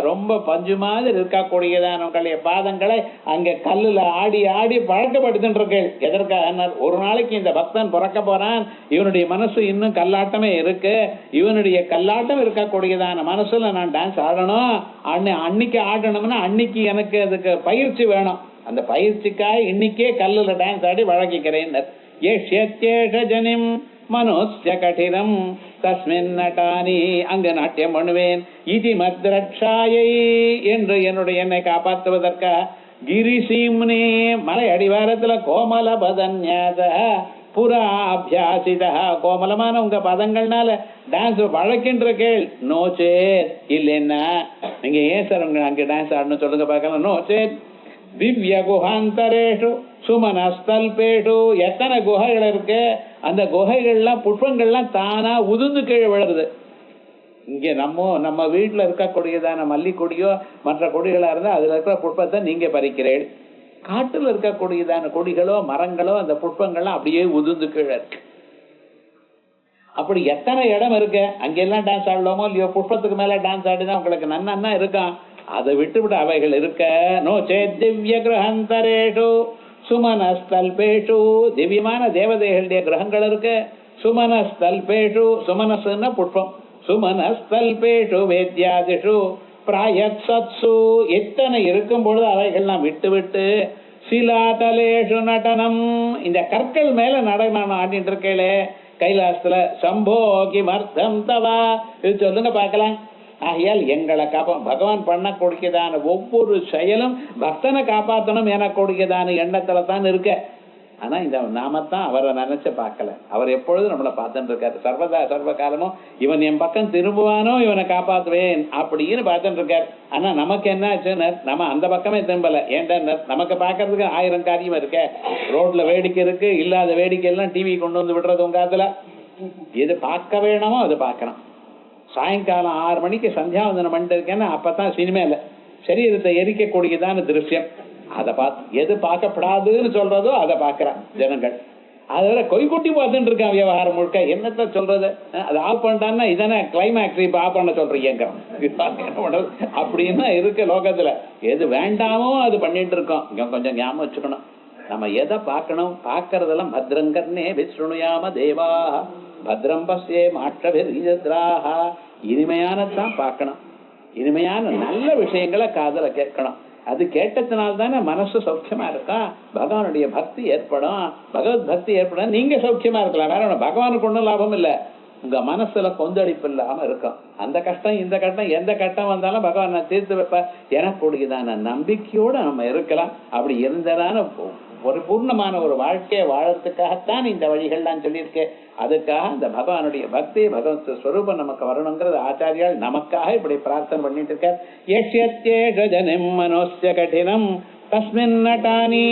ரொம்ப பஞ்சு மாதிரி இருக்கக்கூடியதான உங்களுடைய பாதங்களை அங்க கல்லுல ஆடி ஆடி பழக்கப்படுத்திட்டு இருக்கேன். எதற்காக? ஒரு நாளைக்கு இந்த பக்தன் பிறக்க போறான், இவனுடைய மனசு இன்னும் கல்லாட்டமே இருக்கு. இவனுடைய கல்லாட்டம் இருக்கக்கூடியதான மனசுல நான் டான்ஸ் ஆடணும். அன்னைக்கு ஆடணும்னா அன்னைக்கு எனக்கு அதுக்கு பயிற்சி வேணும். அந்த பயிற்சிக்காக இன்னைக்கே கல்லுல டான்ஸ் ஆடி வழங்கிக்கிறேன். ஏஷ்யத்யேஷ ஜனிம் மனோஸ்ய கடினம் தஸ்மின் நட்டானி அங்கு நாட்டியம் பண்ணுவேன் இதி மத்ரட்சாயை என்று என்னை காப்பாற்றுவதற்காக கிரிசீம்னே மலை அடிவாரத்துல கோமல பதன்யாச புறா அபியாசிதா கோமலமான உங்க பதங்கள்னால டான்ஸ் வழக்கின்ற கேள் நோச்சேத் இல்லைன்னா நீங்க ஏன் சார் உங்க அங்க டான்ஸ் ஆடணும் சொல்லுங்க பார்க்கலாம் நோச்சேத் திவ்ய குஹாந்தரேஷு சுமனஸ்தல்பேஷு எத்தனை குகைகள் இருக்கு அந்த குகைகள்லாம் புஷ்பங்கள்லாம் தானா உதிர்ந்து கீழே விழுறது இங்க நம்ம வீட்டுல இருக்கக்கூடியதான மல்லிக்கொடியோ மற்ற கொடிகளா இருந்தா அதுல இருக்கிற புஷ்பத்தை நீங்க பறிக்கிறீர்கள் காட்டுல இருக்கக்கூடியதான கொடிகளோ மரங்களோ அந்த புஷ்பங்கள்லாம் அப்படியே உதிர்ந்து கீழே இருக்கு அப்படி எத்தனை இடம் இருக்கு அங்கெல்லாம் டான்ஸ் ஆடலாமோ இல்லையோ புஷ்பத்துக்கு மேல டான்ஸ் ஆடினா உங்களுக்கு நன்னா இருக்கான் அதை விட்டுவிட்டு அவைகள் இருக்க நோ சேத் திவ்ய கிரகந்தரேஷு சுமனஸ்தல்பேஷு திவ்யமான தேவதைகளுடைய கிரகங்கள் இருக்கு சுமனஸ்தல்பேஷு சுமனஸ்ன்னா புஷ்பம் சுமனஸ்தல்பேஷு வேத்யாதிஷு பிராயத் சத்சு எத்தனை இருக்கும் பொழுது அவைகள்லாம் விட்டு சிலாதலேஷு நடனம் இந்த கற்கள் மேல நடனம் ஆடிட்டு இருக்கே கைலாசத்துல சம்போ கிமர்த்தம் தவா இது சொல்லுங்க பார்க்கலாம் ஆகையால் எங்களை பகவான் பண்ண கொடுக்கதான ஒவ்வொரு செயலும் பக்தனை காப்பாற்றணும் என கொடுக்கதான எண்ணத்துல தான் இருக்க ஆனா இந்த நாமத்தான் அவரை நினைச்சு பார்க்கல அவர் எப்பொழுதும் நம்மளை பார்த்துட்டு இருக்காரு சர்வதா சர்வ காலமும் இவன் என் பக்கம் திரும்புவானோ இவனை காப்பாற்றுவேன் அப்படின்னு பார்த்துட்டு இருக்காரு ஆனா நமக்கு என்ன ஆச்சுன்னு நம்ம அந்த பக்கமே திரும்பல ஏன்டா நமக்கு பார்க்கறதுக்கு 1000 காரியம் இருக்க ரோட்ல வேடிக்கை இருக்கு இல்லாத வேடிக்கை எல்லாம் டிவி கொண்டு வந்து விடுறது உங்க காலத்துல எது பார்க்க வேணுமோ அது பார்க்கணும் சாயங்காலம் 6 மணிக்கு சந்தியாவந்தனம் பண்ணிட்டு இருக்கேன்னா அப்பதான் சினிமால சரீரத்தை எரிக்கக்கூடியதான திருஷ்யம் அதை பார்த்து எது பார்க்கப்படாதுன்னு சொல்றதோ அதை பார்க்கறான் ஜனங்கள் அதோட கொய்குட்டி பார்த்துட்டு இருக்கான் விவகாரம் முழுக்க என்னத்த சொல்றது அதை ஆஃப் பண்ணிட்டான்னா இதானே கிளைமேக்ஸ் இப்ப ஆஃப் பண்ண சொல்றீங்க அப்படின்னா இருக்கு லோகத்துல எது வேண்டாமோ அது பண்ணிட்டு இருக்கோம் இங்க கொஞ்சம் ஞாபகம் வச்சுக்கணும் நம்ம எதை பார்க்கணும் பார்க்கறதெல்லாம் பத்ரங்கர்னே விஷ்ணுயாம தேவா பத்ரம் பஸ்யே மாற்றவிராக இனிமையானதான் பார்க்கணும் இனிமையான நல்ல விஷயங்களை காதல கேட்கணும் அது கேட்டதுனால்தானே மனசு சௌக்கியமா இருக்கா பகவானுடைய பக்தி ஏற்படும் பகவத் பக்தி ஏற்படும் நீங்க சௌக்கியமா இருக்கலாம் வேற பகவானுக்கு ஒன்றும் லாபம் இல்லை உங்க மனசுல கொந்தளிப்பு இல்லாம இருக்கும் அந்த கஷ்டம் இந்த கஷ்டம் எந்த கஷ்டம் வந்தாலும் பகவான் நான் தீர்த்து வைப்ப எனக்கூடியதான நம்பிக்கையோட நம்ம இருக்கலாம் அப்படி இருந்ததான ஒரு பூர்ணமான ஒரு வாழ்க்கையை வாழறதுக்காகத்தான் இந்த வழிகள்லாம் சொல்லியிருக்கேன் அதுக்காக இந்த பகவானுடைய பக்தி பகவத் ஸ்வரூபம் நமக்கு வரணுங்கிறது ஆச்சாரியால் நமக்காக இப்படி பிரார்த்தனை பண்ணிட்டு இருக்கார் யஷ்யத்யேஷஜனிம் மனோஸ்ய கடினம் தஸ்மின் நட்டானி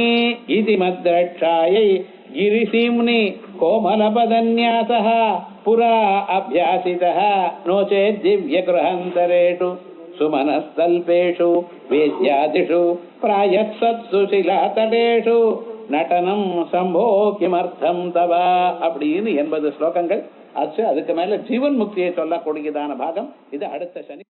இதி மத்ரட்சாயை கிரிசீம்னி கோமலபதன்யாசः புரா அபியாசிதः நோ சேத் திவ்ய கிரஹந்தரேஷு சுமனஸ்தல்பேஷு வேத்யாதிஷு பிராயத் சத்சு சிலாதடேஷு நடனம் சம்போ கிமர்த்தம் தவா அப்படின்னு 80 ஸ்லோகங்கள் ஆச்சு அதுக்கு மேல ஜீவன் முக்தியை சொல்லக்கூடியதான பாகம் இது அடுத்த சனி